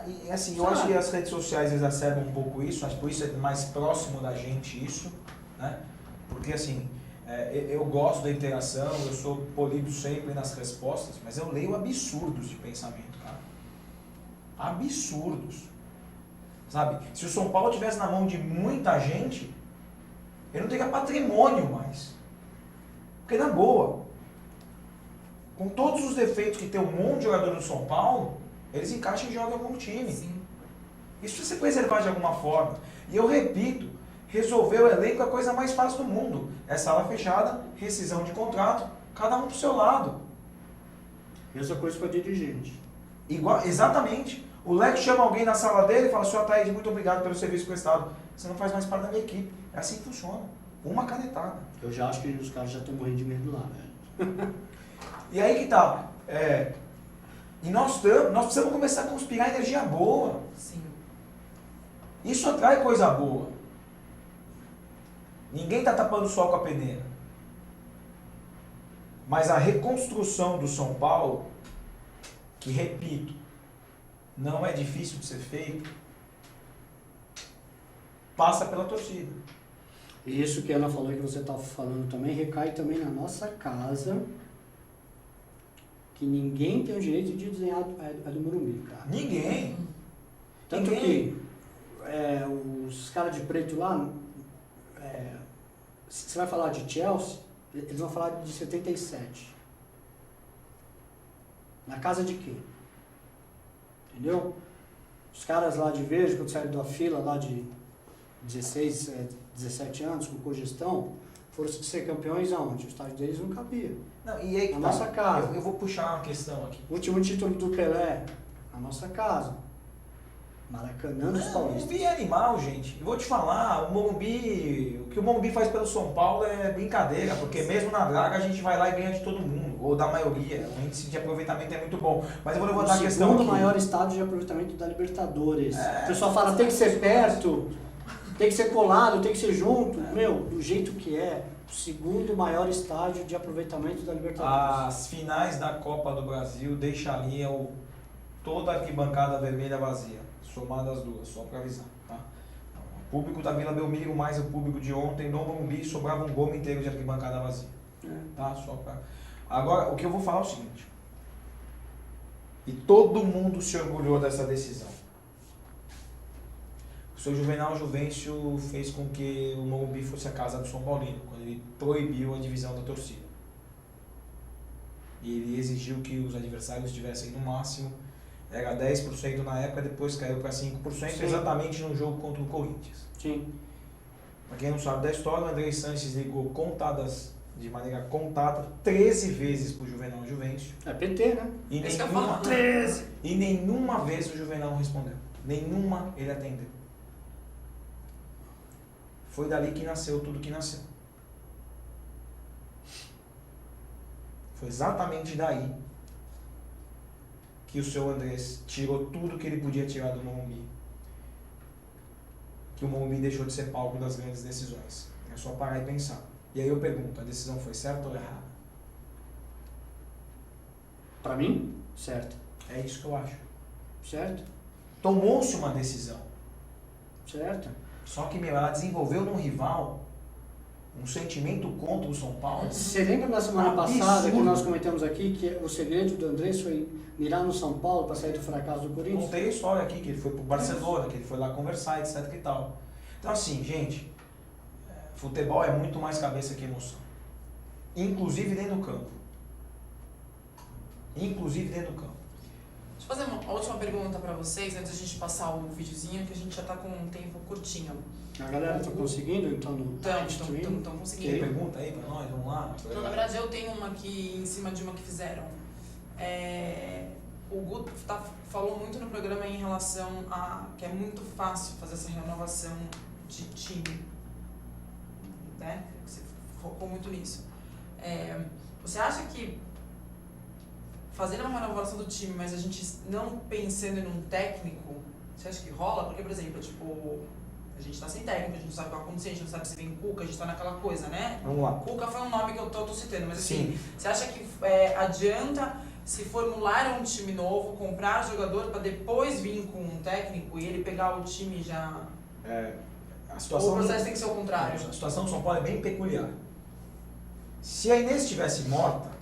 E assim, eu acho que as redes sociais exacerbam um pouco isso, mas por isso é mais próximo da gente isso, né? Porque assim, eu gosto da interação, eu sou polido sempre nas respostas, mas eu leio absurdos de pensamento, cara. Absurdos. Sabe? Se o São Paulo tivesse na mão de muita gente, ele não teria patrimônio mais. Porque na boa, com todos os defeitos que tem um monte de jogador no São Paulo, eles encaixam e jogam em algum time. Sim. Isso precisa ser preservado de alguma forma. E eu repito, resolver o elenco é a coisa mais fácil do mundo. É sala fechada, rescisão de contrato, cada um pro seu lado. Mesma coisa para dirigente. Exatamente. O Leco chama alguém na sala dele e fala, senhor Ataíde, muito obrigado pelo serviço prestado. Você não faz mais parte da minha equipe. É assim que funciona. Uma canetada. Eu já acho que os caras já estão morrendo de medo lá, velho. E aí que tá. E nós precisamos começar a conspirar energia boa. Sim. Isso atrai coisa boa. Ninguém está tapando o sol com a peneira. Mas a reconstrução do São Paulo, que repito, não é difícil de ser feito, passa pela torcida. E isso que ela falou que você está falando também, recai também na nossa casa, que ninguém tem o direito de desenhar a do Morumbi, cara. Ninguém. Tanto Ninguém. que os caras de preto lá, você vai falar de Chelsea, eles vão falar de 77. Na casa de quem? Entendeu? Os caras lá de verde, quando saíram da fila lá de 16, 17 anos, com cogestão, foram ser campeões aonde? O estádio deles não cabia. Não, e aí, Na nossa casa. Eu vou puxar uma questão aqui. O último título do Pelé, a nossa casa. Maracanã dos O Paulistas. Morumbi é animal, gente. Eu vou te falar, o que o Morumbi faz pelo São Paulo é brincadeira, porque mesmo na draga a gente vai lá e ganha de todo mundo, ou da maioria. O índice de aproveitamento é muito bom. Mas eu vou levantar a questão O aqui. segundo maior estádio de aproveitamento da Libertadores. É. O pessoal fala, tem que ser perto, tem que ser colado, tem que ser junto. Meu, do jeito que é, o segundo maior estádio de aproveitamento da Libertadores. As finais da Copa do Brasil deixariam toda a arquibancada vermelha vazia, somadas as duas, só para avisar, tá? O público da Vila Belmiro mais o público de ontem no Morumbi sobrava um gol inteiro de arquibancada vazia, tá? Só pra... Agora, o que eu vou falar é o seguinte, e todo mundo se orgulhou dessa decisão. O seu Juvenal Juvencio fez com que o Morumbi fosse a casa do São Paulino, quando ele proibiu a divisão da torcida. E ele exigiu que os adversários tivessem no máximo, era 10% na época, depois caiu para 5%, Sim. exatamente no jogo contra o Corinthians. Sim. Para quem não sabe da história, o André Sanches ligou de maneira contada 13 vezes para o Juvenal Juvencio. É PT, né? E Esse que eu nenhuma, falo. 13! e nenhuma vez o Juvenal respondeu. Nenhuma ele atendeu. Foi dali que nasceu tudo que nasceu. Foi exatamente daí que o seu Andrés tirou tudo que ele podia tirar do Morumbi. Que o Morumbi deixou de ser palco das grandes decisões. É só parar e pensar. E aí eu pergunto, a decisão foi certa ou errada? Pra mim, certo. É isso que eu acho. Certo? Tomou-se uma decisão. Certo. Só que, ela desenvolveu num rival um sentimento contra o São Paulo. Você lembra da semana Absurdo. passada que nós comentamos aqui que o segredo do Andrés foi mirar no São Paulo para sair do fracasso do Corinthians? Contei a história aqui, que ele foi pro Barcelona, que ele foi lá conversar, etc e tal. Então assim, gente, futebol é muito mais cabeça que emoção. Inclusive dentro do campo. Inclusive dentro do campo. Deixa eu fazer uma última pergunta pra vocês, antes da gente passar o videozinho, que a gente já tá com um tempo curtinho. A galera tá conseguindo, então, no stream? Estão Tem conseguindo. pergunta aí pra nós? Vamos lá? Então, na verdade, eu tenho uma aqui em cima de uma que fizeram. O Guto falou muito no programa em relação a que é muito fácil fazer essa renovação de time, né? Você focou muito nisso. Você acha que fazendo uma renovação do time, mas a gente não pensando em um técnico, você acha que rola? Porque, por exemplo, tipo, a gente tá sem técnico, a gente não sabe o que vai acontecer, a gente não sabe se vem Cuca, a gente tá naquela coisa, né? Vamos lá. Cuca foi um nome que eu tô citando, mas assim, Sim. você acha que adianta se formular um time novo, comprar jogador para depois vir com um técnico e ele pegar o time já... A Ou situação o processo tem que ser o contrário? A situação do São Paulo é bem peculiar. Se a Inês estivesse morta,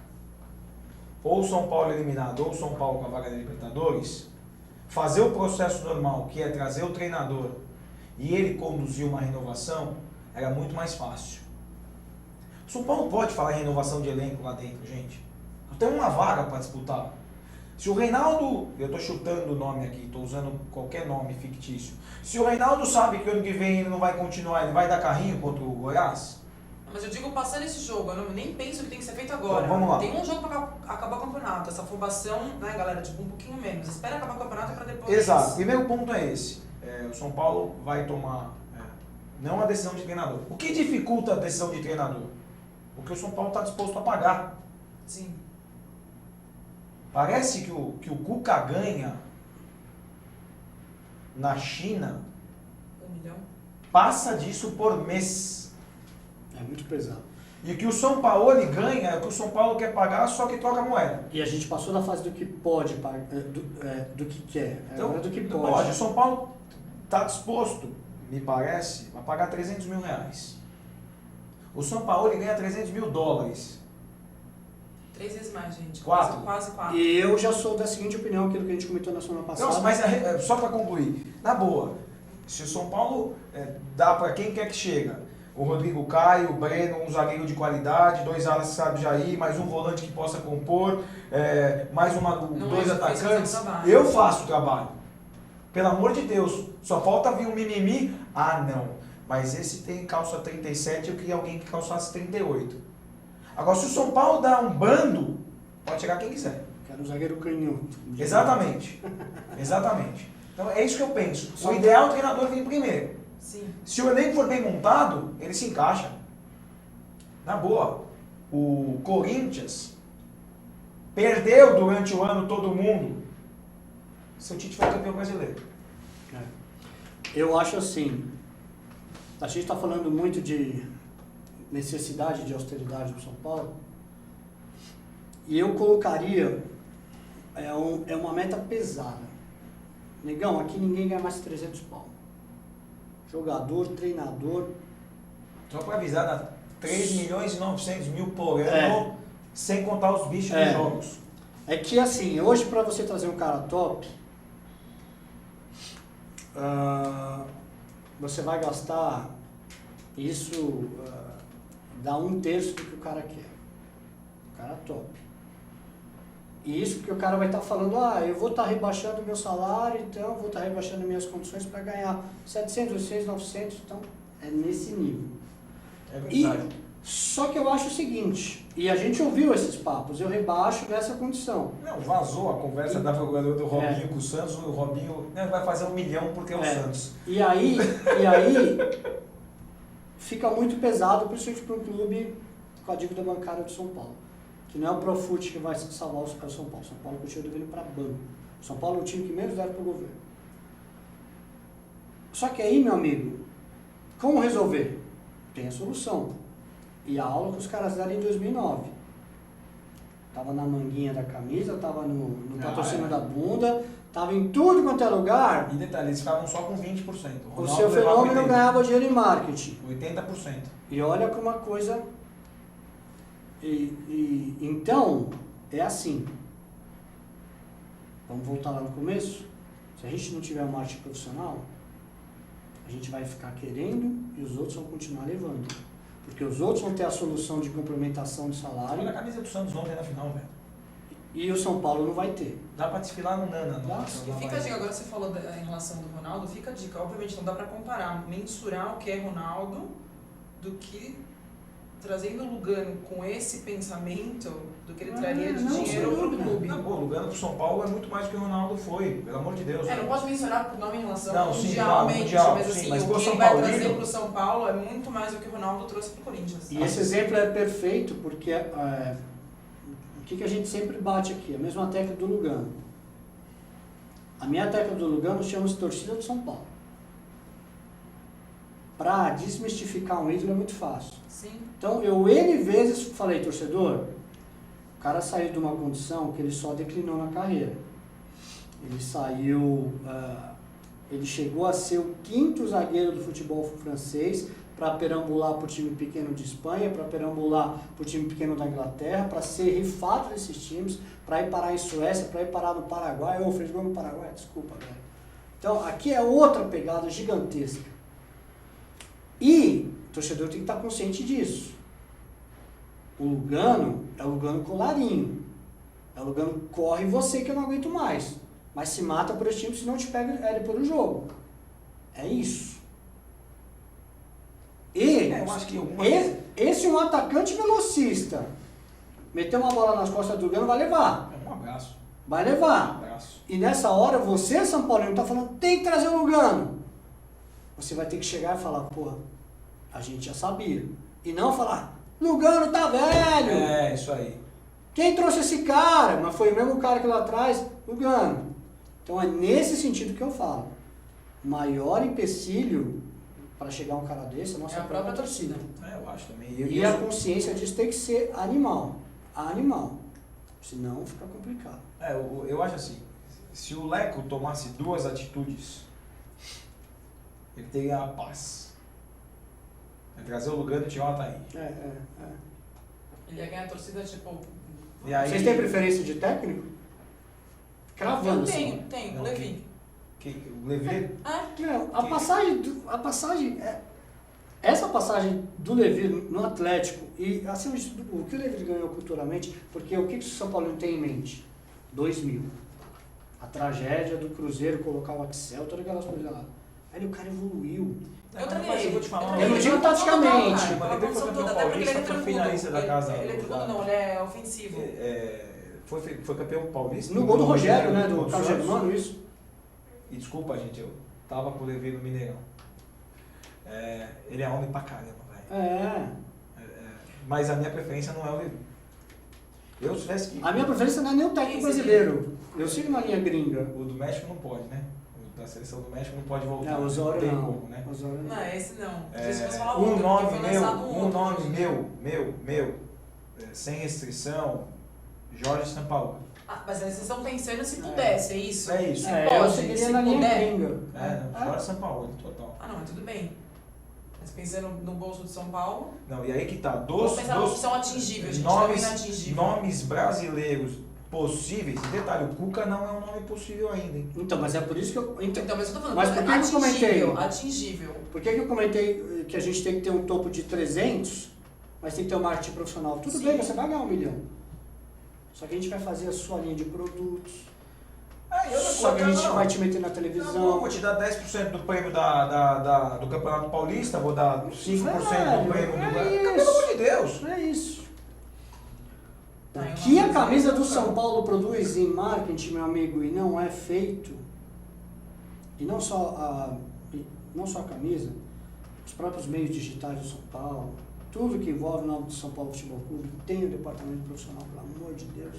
ou o São Paulo eliminado, ou o São Paulo com a vaga da Libertadores, fazer o processo normal, que é trazer o treinador e ele conduzir uma renovação, era muito mais fácil. O São Paulo não pode falar em renovação de elenco lá dentro, gente. Não tem uma vaga para disputar. Se o Reinaldo, eu estou chutando o nome aqui, estou usando qualquer nome fictício. Se o Reinaldo sabe que ano que vem ele não vai continuar, ele vai dar carrinho contra o Goiás? Mas eu digo, passando esse jogo, eu nem penso que tem que ser feito agora. Então, vamos lá. Tem um jogo para acabar o campeonato. Essa afobação, né, galera, tipo, um pouquinho menos. Espera acabar o campeonato para depois... Exato. Primeiro ponto é esse. O São Paulo vai tomar, não a decisão de treinador. O que dificulta a decisão de treinador? O que o São Paulo está disposto a pagar. Sim. Parece que o Cuca ganha na China, 1 milhão. passa disso por mês. É muito pesado. E o que o São Paulo ganha é o que o São Paulo quer pagar, só que troca a moeda. E a gente passou da fase do que pode pagar, do que quer, Então, agora do que pode. O São Paulo está disposto, me parece, a pagar 300 mil reais. O São Paulo ganha 300 mil dólares. 3 vezes mais, gente. 4. Quase 4. E eu já sou da seguinte opinião, aquilo que a gente comentou na semana passada. Não, mas só para concluir, na boa, se o São Paulo dá para quem quer que chega, o Rodrigo Caio, o Breno, um zagueiro de qualidade, 2 alas que sabe Jair, mais um volante que possa compor, mais dois atacantes, eu faço o trabalho. Pelo amor de Deus, só falta vir um mimimi. Ah, não, mas esse tem calça 37, eu queria alguém que calçasse 38. Agora, se o São Paulo dá um bando, pode chegar quem quiser. Quero um zagueiro canhoto. Exatamente. Exatamente. Então é isso que eu penso. O ideal é o treinador vir primeiro. Sim. Se o elenco for bem montado, ele se encaixa. Na boa. O Corinthians perdeu durante o ano todo mundo. Seu Tite foi campeão brasileiro. Eu acho assim, a gente está falando muito de necessidade de austeridade no São Paulo, e eu colocaria, é uma meta pesada. Negão, aqui ninguém ganha mais de 300 pau. Jogador, treinador. Só para avisar, dá 3 milhões e 900 mil por ano, sem contar os bichos dos jogos. É que assim, hoje para você trazer um cara top, você vai gastar isso, dá 1/3 do que o cara quer. O cara top. E isso porque o cara vai estar falando, eu vou estar rebaixando o meu salário, então vou estar rebaixando minhas condições para ganhar 700, 800, 900, então é nesse nível. É verdade. Só que eu acho o seguinte, e a gente ouviu esses papos, eu rebaixo nessa condição. Não, vazou a conversa da procuradora do Robinho com o Santos, o Robinho vai fazer 1 milhão porque é o Santos. E aí fica muito pesado, principalmente para um clube com a dívida bancária do São Paulo. Que não é o Profut que vai salvar o São Paulo. O São Paulo continua devendo para banco. O São Paulo é o time que menos deve para o governo. Só que aí, meu amigo, como resolver? Tem a solução. E a aula que os caras deram em 2009. Tava na manguinha da camisa, tava no patrocínio da bunda, tava em tudo quanto é lugar. E detalhe, eles ficavam só com 20%. O seu fenômeno ganhava dinheiro em marketing. 80%. E olha como a coisa... Então, é assim. Vamos voltar lá no começo? Se a gente não tiver um marketing profissional, a gente vai ficar querendo e os outros vão continuar levando. Porque os outros vão ter a solução de complementação de salário. Olha a camisa do Santos ontem na final, velho. E o São Paulo não vai ter. Dá pra desfilar no Nana. E fica a dica, agora você falou em relação do Ronaldo, fica a dica, obviamente não dá pra comparar, mensurar o que é Ronaldo do que trazendo o Lugano com esse pensamento do que ele traria de dinheiro pro clube. Não, o Lugano pro São Paulo é muito mais do que o Ronaldo foi, pelo amor de Deus. Não pode mencionar por nome em relação não, mundialmente, mundial, mas sim, assim, mas o que ele São vai Paulino, trazer pro São Paulo é muito mais do que o Ronaldo trouxe pro Corinthians. E esse exemplo é perfeito porque o que a gente sempre bate aqui? A mesma tecla do Lugano. A minha tecla do Lugano chama-se torcida do São Paulo. Para desmistificar um ídolo é muito fácil. Sim. Então, eu N vezes falei, torcedor, o cara saiu de uma condição que ele só declinou na carreira. Ele saiu, ele chegou a ser o 5º zagueiro do futebol francês para perambular para o time pequeno de Espanha, para perambular para o time pequeno da Inglaterra, para ser rifado desses times, para ir parar em Suécia, para ir parar no Paraguai. Fez gol no Paraguai? Desculpa, velho. Então, aqui é outra pegada gigantesca. E o torcedor tem que estar consciente disso. O Lugano é o Lugano colarinho. É o Lugano corre você que eu não aguento mais. Mas se mata por esse time se não te pega ele por o jogo. É isso. E eu acho que esse é um atacante velocista. Meter uma bola nas costas do Lugano vai levar. Um abraço. Vai levar. Um abraço. E nessa hora você, São Paulo, está falando, tem que trazer o Lugano. Você vai ter que chegar e falar, porra, a gente já sabia. E não falar, Lugano tá velho. É, isso aí. Quem trouxe esse cara? Mas foi o mesmo cara que lá atrás, Lugano. Então é nesse sentido que eu falo. O maior empecilho para chegar um cara desse, a nossa É a própria torcida. Eu acho também. E a consciência disso tem que ser animal. Animal. Senão fica complicado. Eu acho assim, se o Leco tomasse 2 atitudes, ele teria a paz. É trazer o Lugano e tirar o Ataí. Ele ia ganhar a torcida, tipo... E aí, Vocês têm preferência de técnico? Cravando. Eu assim. tenho, Não, o Levi. o Levi, Não, essa passagem do Levi no Atlético e acima de tudo, o que o Levi ganhou culturalmente, porque o que o São Paulo tem em mente? 2000. A tragédia do Cruzeiro colocar o Axel, todas aquelas coisas lá. Aí o cara evoluiu. Eu Mas treinei. eu vou te falar Eu não digo taticamente. Uma Ele foi condição campeão toda, até porque ele é paulista, foi finalista da casa. Ele é tribudo não, ele é ofensivo. Foi campeão paulista. No gol do Rogério, né? Do Santos. Carlos Germano, isso. E desculpa, gente, eu tava com o Levi no Mineirão. Ele é homem pra caramba, velho. Mas a minha preferência não é o Levi. Eu tivesse que... A minha preferência não é nem o técnico brasileiro. Eu sigo na linha gringa. O do México não pode, né? O da seleção do México não pode voltar. Não, Osório tem não. como, né? Osório não. Não, esse não. Um nome meu, sem restrição, Jorge Sampaoli. Mas vocês estão pensando se pudesse, é isso? É isso. Se Eu pode, seguiria se na linha puder. gringa. Jorge Sampaoli, total. Ah, não, mas tudo bem. Mas pensando no bolso de São Paulo, Não, e aí que tá, vamos pensar numa opção atingível, gente, não inatingível. nomes brasileiros possíveis. E detalhe, o Cuca não é um nome possível ainda, hein? Então, mas é por isso que eu... Então, mas eu tô falando, Mas por que eu comentei? atingível. Por que eu comentei que a gente tem que ter um topo de 300, mas tem que ter um marketing profissional? Tudo Sim. bem, você vai ganhar 1 milhão. Só que a gente vai fazer a sua linha de produtos. Só que a gente vai te meter na televisão. Não, vou te dar 10% do prêmio do Campeonato Paulista, vou dar 5% do prêmio do... Pelo amor de Deus! É isso. Tá, O é que uma a coisa camisa do muito São legal. Paulo produz em marketing, meu amigo, e não é feito, e não só a camisa, os próprios meios digitais do São Paulo, tudo que envolve o nome do São Paulo Futebol Clube, tem o departamento profissional, pelo amor de Deus.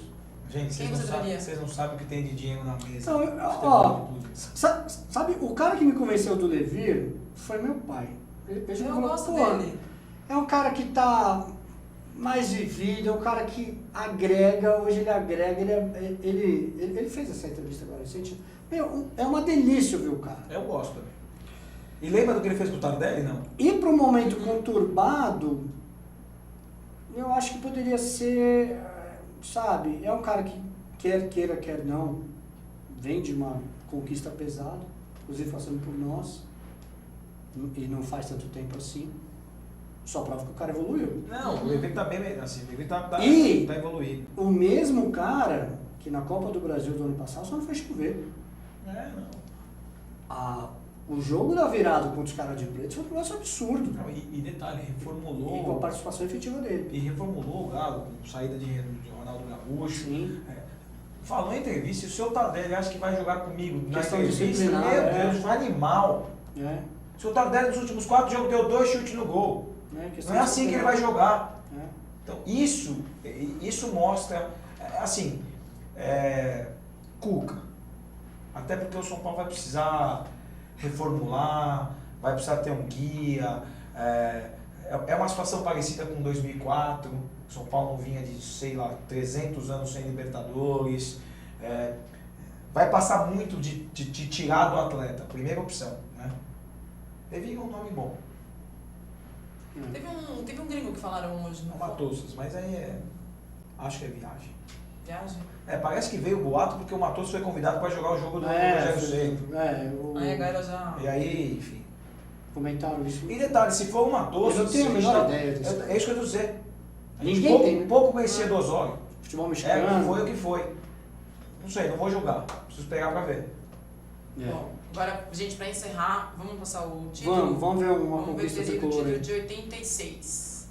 Gente, Quem você traria? vocês não sabem o que tem de dinheiro na mesa. Então, ó, sabe, o cara que me convenceu do Levir foi meu pai. Ele já Eu falou, gosto pô, dele. é um cara que tá mais vivido, é um cara que agrega, hoje ele agrega, ele fez essa entrevista agora recente. Meu, é uma delícia ouvir o cara. Eu gosto também. E lembra do que ele fez com o Tardelli, não? E para um momento conturbado, eu acho que poderia ser, sabe, é um cara que quer queira, quer não, vem de uma conquista pesada, inclusive passando por nós, e não faz tanto tempo assim. Só prova que o cara evoluiu. Não, o Levi tá bem, assim, o Levi tá E- tá evoluído. O mesmo cara que na Copa do Brasil do ano passado só não fez chover. Não. O jogo da virada contra os caras de preto foi um negócio absurdo. Não, e detalhe, E com a reformulou. participação efetiva dele. E reformulou o Galo, com saída de Ronaldo Gaúcho. Sim. Falou em entrevista, e o seu Tardelli acha que vai jogar comigo na Questão entrevista? disciplinar, Meu Deus, um animal. É. O seu Tardelli nos últimos 4 jogos deu 2 chutes no gol. Não é assim que ele vai jogar. É. Então, isso mostra, assim, Cuca. Até porque o São Paulo vai precisar reformular, vai precisar ter um guia. É uma situação parecida com 2004. O São Paulo vinha de, sei lá, 300 anos sem Libertadores. Vai passar muito de tirar do atleta, primeira opção. Né? Teve um nome bom. Teve um gringo que falaram hoje, Não Matossas, mas aí acho que é viagem. Viagem? Parece que veio o boato porque o Matossas foi convidado para jogar o jogo do Rogério Ceni. Aí a galera já... E aí, enfim. Comentaram isso. E detalhe, se for o Matossas... Eu não tenho a menor ideia disso. É isso que eu tô dizendo. A gente Ninguém tem, né? pouco conhecia do Osório. Futebol mexicano. Foi o que foi. Não sei, não vou julgar. Preciso pegar para ver. Bom, agora, gente, pra encerrar, vamos passar o título? Vamos ver uma Vamos ver o conquista título tricolor aí. de 86.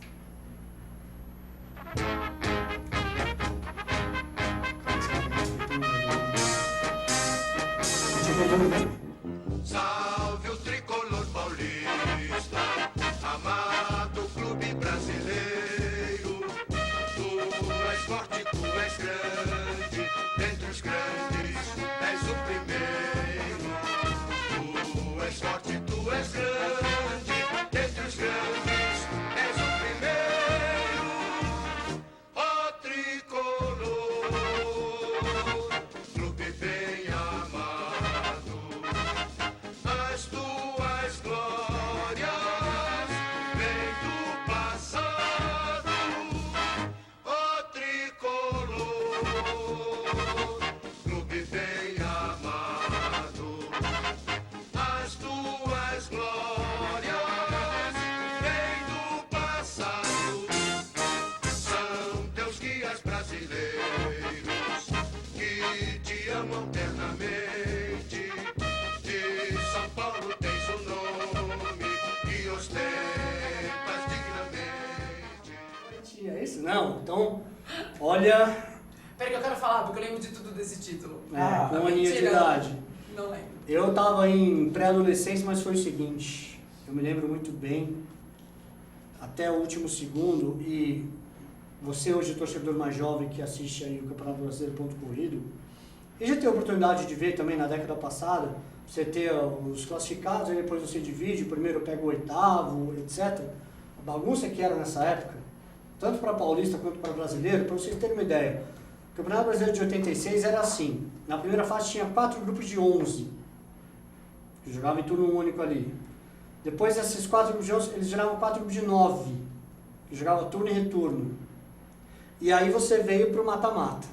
Salve o tricolor paulista, amado clube brasileiro. Tu és forte, tu és grande, dentre os grandes és o primeiro. Tu és forte, tu és grande, Olha, Peraí que eu quero falar, porque eu lembro de tudo desse título. com a aninha de mentira. idade. Não lembro. Eu estava em pré-adolescência, mas foi o seguinte, eu me lembro muito bem, até o último segundo, e você hoje, torcedor mais jovem que assiste aí o Campeonato Brasileiro ponto corrido, e já teve a oportunidade de ver também na década passada, você ter os classificados, aí depois você divide, o primeiro pega o oitavo, etc. A bagunça que era nessa época, tanto para paulista quanto para brasileiro, para vocês terem uma ideia. O Campeonato Brasileiro de 86 era assim, na primeira fase tinha 4 grupos de 11, que jogavam em turno único ali. Depois desses 4 grupos de 11, eles geravam 4 grupos de 9, que jogavam turno e retorno. E aí você veio para o mata-mata,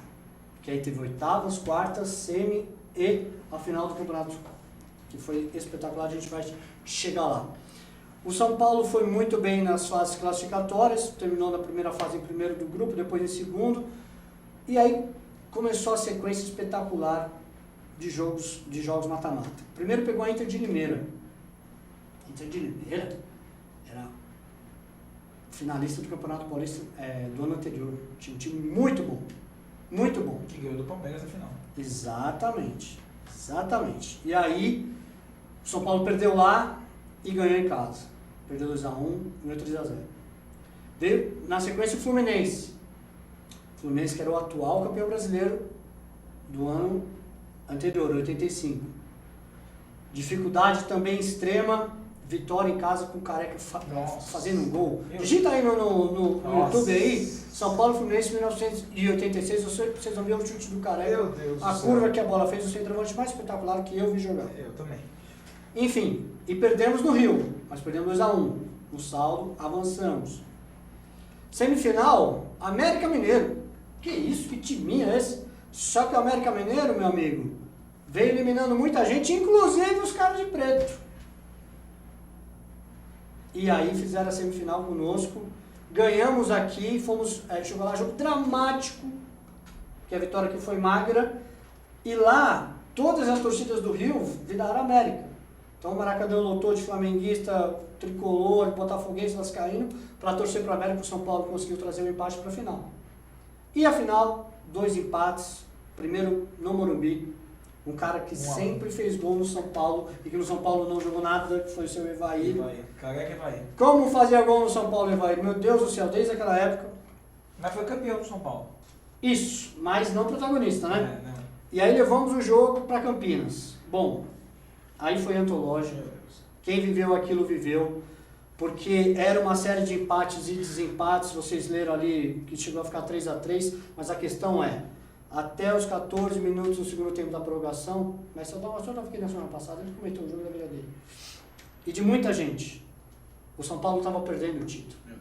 que aí teve oitavas, quartas, semi e a final do campeonato, que foi espetacular, a gente vai chegar lá. O São Paulo foi muito bem nas fases classificatórias, terminou na primeira fase em primeiro do grupo, depois em segundo, e aí começou a sequência espetacular de jogos mata-mata. Primeiro pegou a Inter de Limeira. A Inter de Limeira era finalista do Campeonato Paulista do ano anterior. Tinha um time muito bom, muito bom. Que ganhou do Palmeiras na final. Exatamente, exatamente. E aí, o São Paulo perdeu lá e ganhou em casa. Perdeu 2x1, ganhou 3x0. Veio, na sequência, o Fluminense. O Fluminense que era o atual campeão brasileiro do ano anterior, 85. Dificuldade também extrema, vitória em casa com o Careca fazendo um gol. Digita aí no YouTube aí, São Paulo Fluminense 1986, vocês vão ver o chute do Careca. Meu Deus a do curva céu. que a bola fez, o centroavante mais espetacular que eu vi jogar. Eu também. Enfim, e perdemos no Rio, mas perdemos 2x1. No saldo, avançamos. Semifinal, América Mineiro. Que isso, que timinho é esse? Só que o América Mineiro, meu amigo, veio eliminando muita gente, inclusive os caras de preto. E aí fizeram a semifinal conosco, ganhamos aqui, fomos, chegou lá, jogo dramático, que a vitória aqui foi magra, e lá todas as torcidas do Rio viraram América. Então o Maracanã lotou de flamenguista, tricolor, botafoguense, vascaíno, para torcer para o América, o São Paulo conseguiu trazer o empate para a final. E a final, 2 empates, primeiro no Morumbi, um cara que sempre fez gol no São Paulo e que no São Paulo não jogou nada, que foi o seu Evair. Careca Evair. Como fazia gol no São Paulo, Evair? Meu Deus do céu, desde aquela época. Mas foi campeão do São Paulo. Isso, mas não protagonista, né? Não. E aí levamos o jogo para Campinas. Bom, aí foi antológico. Quem viveu aquilo viveu, porque era uma série de empates e desempates, vocês leram ali que chegou a ficar 3x3, mas a questão é, até os 14 minutos do segundo tempo da prorrogação, mas só estava aqui na semana passada, ele comentou o jogo da vida dele. E de muita gente, o São Paulo estava perdendo o título. Meu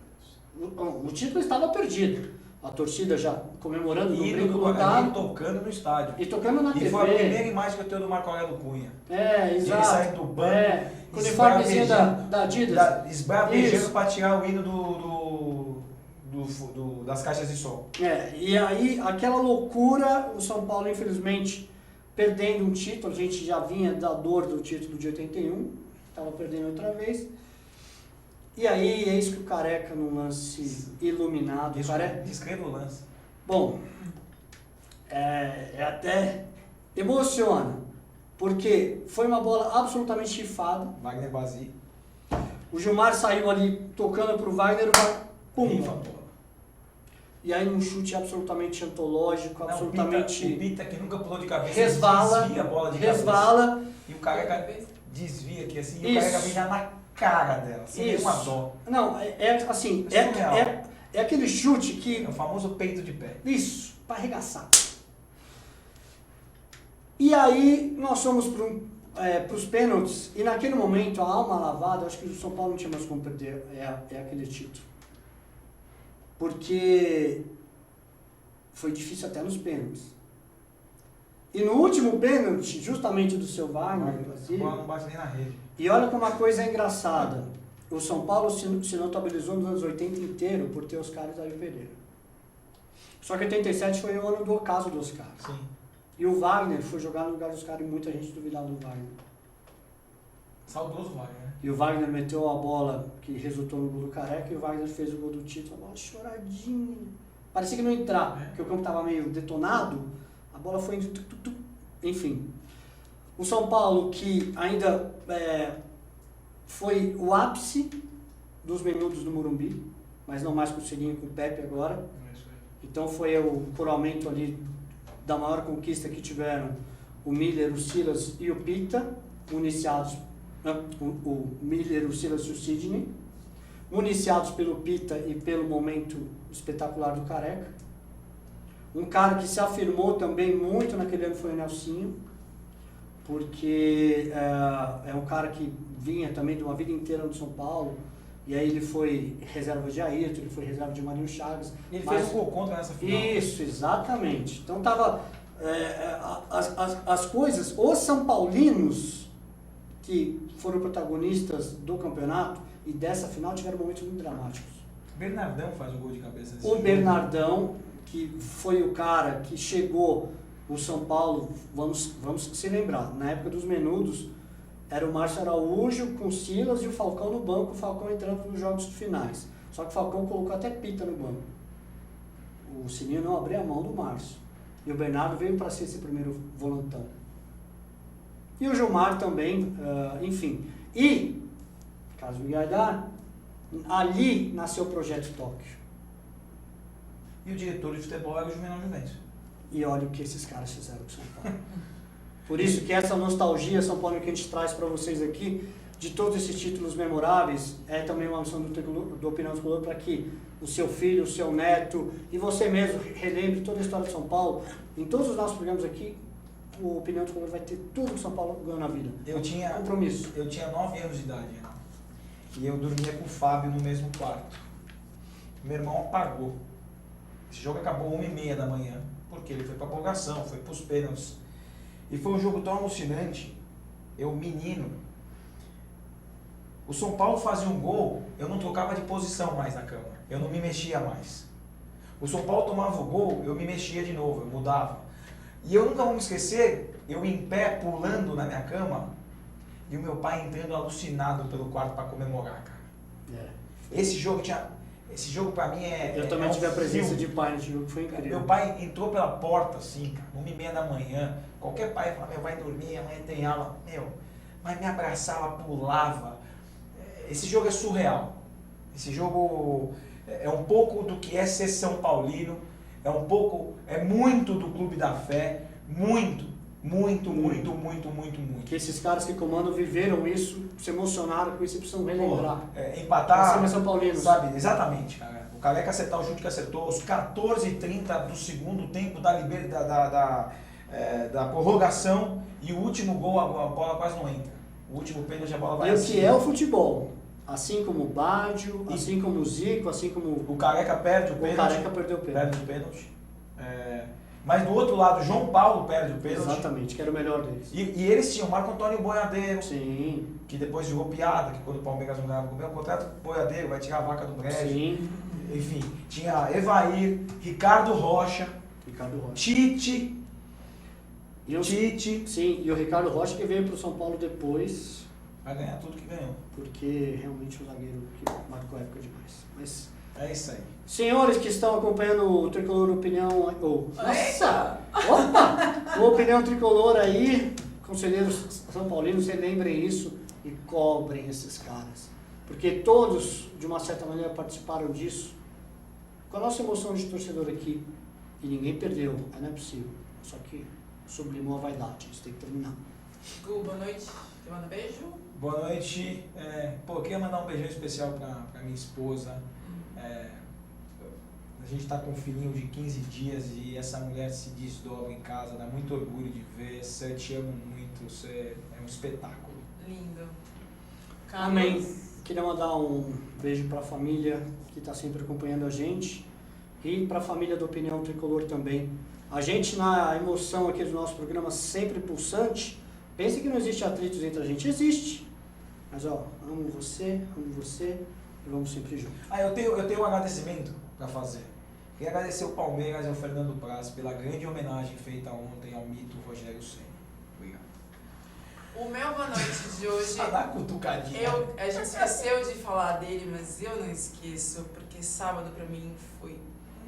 Deus. O título estava perdido. A torcida já comemorando no E brinco indo lotado. tocando no estádio. E tocando na TV. E foi a primeira imagem que eu tenho do Marco Aurélio Cunha. Exato. Ele sai do banco, com o uniformezinho da Adidas. Esbravejando para tirar o hino das caixas de som. E aí, aquela loucura, o São Paulo, infelizmente, perdendo um título, a gente já vinha da dor do título de 81, estava perdendo outra vez. E aí, eis que o Careca, num lance iluminado... Descreva o lance. Bom, até emociona, porque foi uma bola absolutamente chifada. Wagner Bassi. O Gilmar saiu ali tocando pro Wagner, pum! E aí um chute absolutamente antológico, absolutamente... O Pita que nunca pulou de cabeça, resvala, desvia a bola de resvala. cabeça. E o Careca desvia aqui assim, e Isso. o Careca vem já na cara dela, sem nenhuma dó. Não, assim, é aquele chute que... É o famoso peito de pé. Isso, para arregaçar. E aí nós fomos para os pênaltis, e naquele momento, a alma lavada, acho que o São Paulo não tinha mais como perder aquele título. Porque foi difícil até nos pênaltis. E no último pênalti, justamente do seu Wagner, A bola não bate nem na rede. e olha como a coisa é engraçada. O São Paulo se notabilizou nos anos 80 inteiro por ter Oscar e Davi Pereira. Só que 87 foi o ano do ocaso do Oscar. Sim. E o Wagner foi jogar no lugar do Oscar e muita gente duvidava do Wagner. Saudoso Wagner, né? E o Wagner meteu a bola que resultou no gol do Careca e o Wagner fez o gol do título. A bola choradinha. parecia que não ia entrar, porque o campo estava meio detonado, a bola foi indo, enfim. O São Paulo, que ainda foi o ápice dos menudos do Morumbi, mas não mais com o Cilinho e com o Pepe agora. Então foi o coroamento ali da maior conquista que tiveram o Miller, o Silas e o Pita, municiados, o Miller, o Silas e o Sidney, municiados pelo Pita e pelo momento espetacular do Careca. Um cara que se afirmou também muito naquele ano foi o Nelsinho, porque é um cara que vinha também de uma vida inteira no São Paulo, e aí ele foi reserva de Ayrton, ele foi reserva de Marinho Chagas. Ele fez um gol contra nessa final. Isso, exatamente. Então tava as coisas, os São Paulinos que foram protagonistas do campeonato e dessa final tiveram momentos muito dramáticos. Bernardão faz o gol de cabeça desse O jogo. Bernardão, que foi o cara que chegou o São Paulo, vamos se lembrar, na época dos menudos, era o Márcio Araújo com o Silas e o Falcão no banco, o Falcão entrando nos jogos finais. Só que o Falcão colocou até Pita no banco. O Sininho não abria a mão do Márcio. E o Bernardo veio para ser esse primeiro volantão. E o Gilmar também, enfim. E, caso me agradar, ali nasceu o Projeto Tóquio. E o diretor de futebol era o Juvenal Juventus. E olha o que esses caras fizeram com o São Paulo. Por isso que essa nostalgia São Paulo que a gente traz para vocês aqui, de todos esses títulos memoráveis, é também uma missão do Opinião Tricolor para que o seu filho, o seu neto e você mesmo relembre toda a história de São Paulo. Em todos os nossos programas aqui, o Opinião Tricolor vai ter tudo que São Paulo ganhou na vida. Compromisso. Eu tinha 9 anos de idade, né? E eu dormia com o Fábio no mesmo quarto. Meu irmão apagou. Esse jogo acabou 1h30 da manhã, porque ele foi para a prorrogação, foi para os pênaltis. E foi um jogo tão alucinante. Eu, menino, o São Paulo fazia um gol, eu não trocava de posição mais na cama. Eu não me mexia mais. O São Paulo tomava o gol, eu me mexia de novo, eu mudava. E eu nunca vou me esquecer, eu em pé, pulando na minha cama, e o meu pai entrando alucinado pelo quarto para comemorar, cara. Esse jogo pra mim Eu também tive a presença filme. de pai nesse jogo, foi incrível. Meu pai entrou pela porta, assim, cara, 1h30 da manhã. Qualquer pai fala, meu, vai dormir, amanhã tem aula. Mas me abraçava, pulava. Esse jogo é surreal. Esse jogo é um pouco do que é ser São Paulino. É muito do Clube da Fé. Muito. Que esses caras que comandam viveram isso, se emocionaram com isso e precisam relembrar. Empatar, São Paulinos. sabe? Exatamente, cara. O Careca acertar o chute que acertou, os 14h30 do segundo tempo da prorrogação e o último gol, a bola quase não entra. O último pênalti, a bola vai E o assim. que é o futebol? Assim como o Bádio, assim como o Zico, assim como O Careca perde o pênalti. o Careca perdeu o pênalti. Perde o pênalti. Mas do outro lado, João Paulo perde o pênalti. Exatamente, que era o melhor deles. E eles tinham Marco Antônio Boiadeiro, Sim, que depois jogou piada, que quando o Palmeiras não ganhava o contrato, Boiadeiro vai tirar a vaca do brejo. sim. Enfim, tinha Evair, Ricardo Rocha, Ricardo Rocha. Tite. Sim, e o Ricardo Rocha que veio para o São Paulo depois, Vai ganhar tudo que ganhou. porque realmente o zagueiro que marcou a época demais. Mas, É isso aí. senhores que estão acompanhando o Tricolor Opinião... Eita! Opa! O Opinião Tricolor aí, conselheiros são paulinos, relembrem isso e cobrem esses caras. Porque todos, de uma certa maneira, participaram disso. Com a nossa emoção de torcedor aqui, e ninguém perdeu, não é possível. Só que sublimou a vaidade, isso tem que terminar. Gu, boa noite. Você manda beijo? Boa noite. Eu queria mandar um beijão especial pra minha esposa. A gente tá com um filhinho de 15 dias e essa mulher se desdobra em casa, dá muito orgulho de ver. Você te amo muito, você é um espetáculo. Lindo. Amém. Queria mandar um beijo para a família que está sempre acompanhando a gente e para a família do Opinião Tricolor também. A gente, na emoção aqui do nosso programa, sempre pulsante, pensa que não existe atritos entre a gente. Existe. Mas, amo você e vamos sempre juntos. Eu tenho um agradecimento para fazer. Queria agradecer o Palmeiras e ao Fernando Praz pela grande homenagem feita ontem ao mito Rogério Ceni. Obrigado. O meu boa noite de hoje... Só dá cutucadinha. A gente esqueceu de falar dele, mas eu não esqueço, porque sábado pra mim foi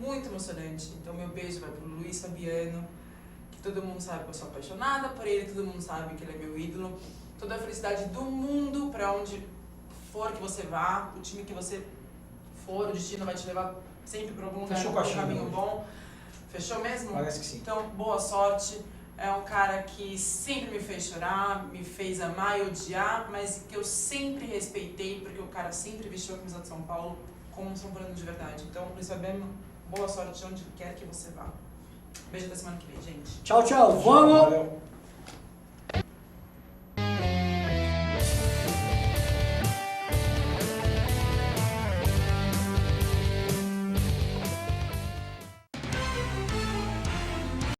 muito emocionante. Então meu beijo vai pro Luiz Fabiano, que todo mundo sabe que eu sou apaixonada por ele, todo mundo sabe que ele é meu ídolo. Toda a felicidade do mundo pra onde for que você vá, o time que você for, o destino vai te levar sempre pra algum lugar, Fechou pra com a um China caminho hoje. bom. Fechou mesmo? Parece que sim. Então, boa sorte. É um cara que sempre me fez chorar, me fez amar e odiar, mas que eu sempre respeitei, porque o cara sempre vestiu a camisa de São Paulo como um São Paulo de verdade. Então, Luiz Fabiano, boa sorte onde quer que você vá. Beijo até semana que vem, gente. Tchau, tchau. Vamos! Valeu.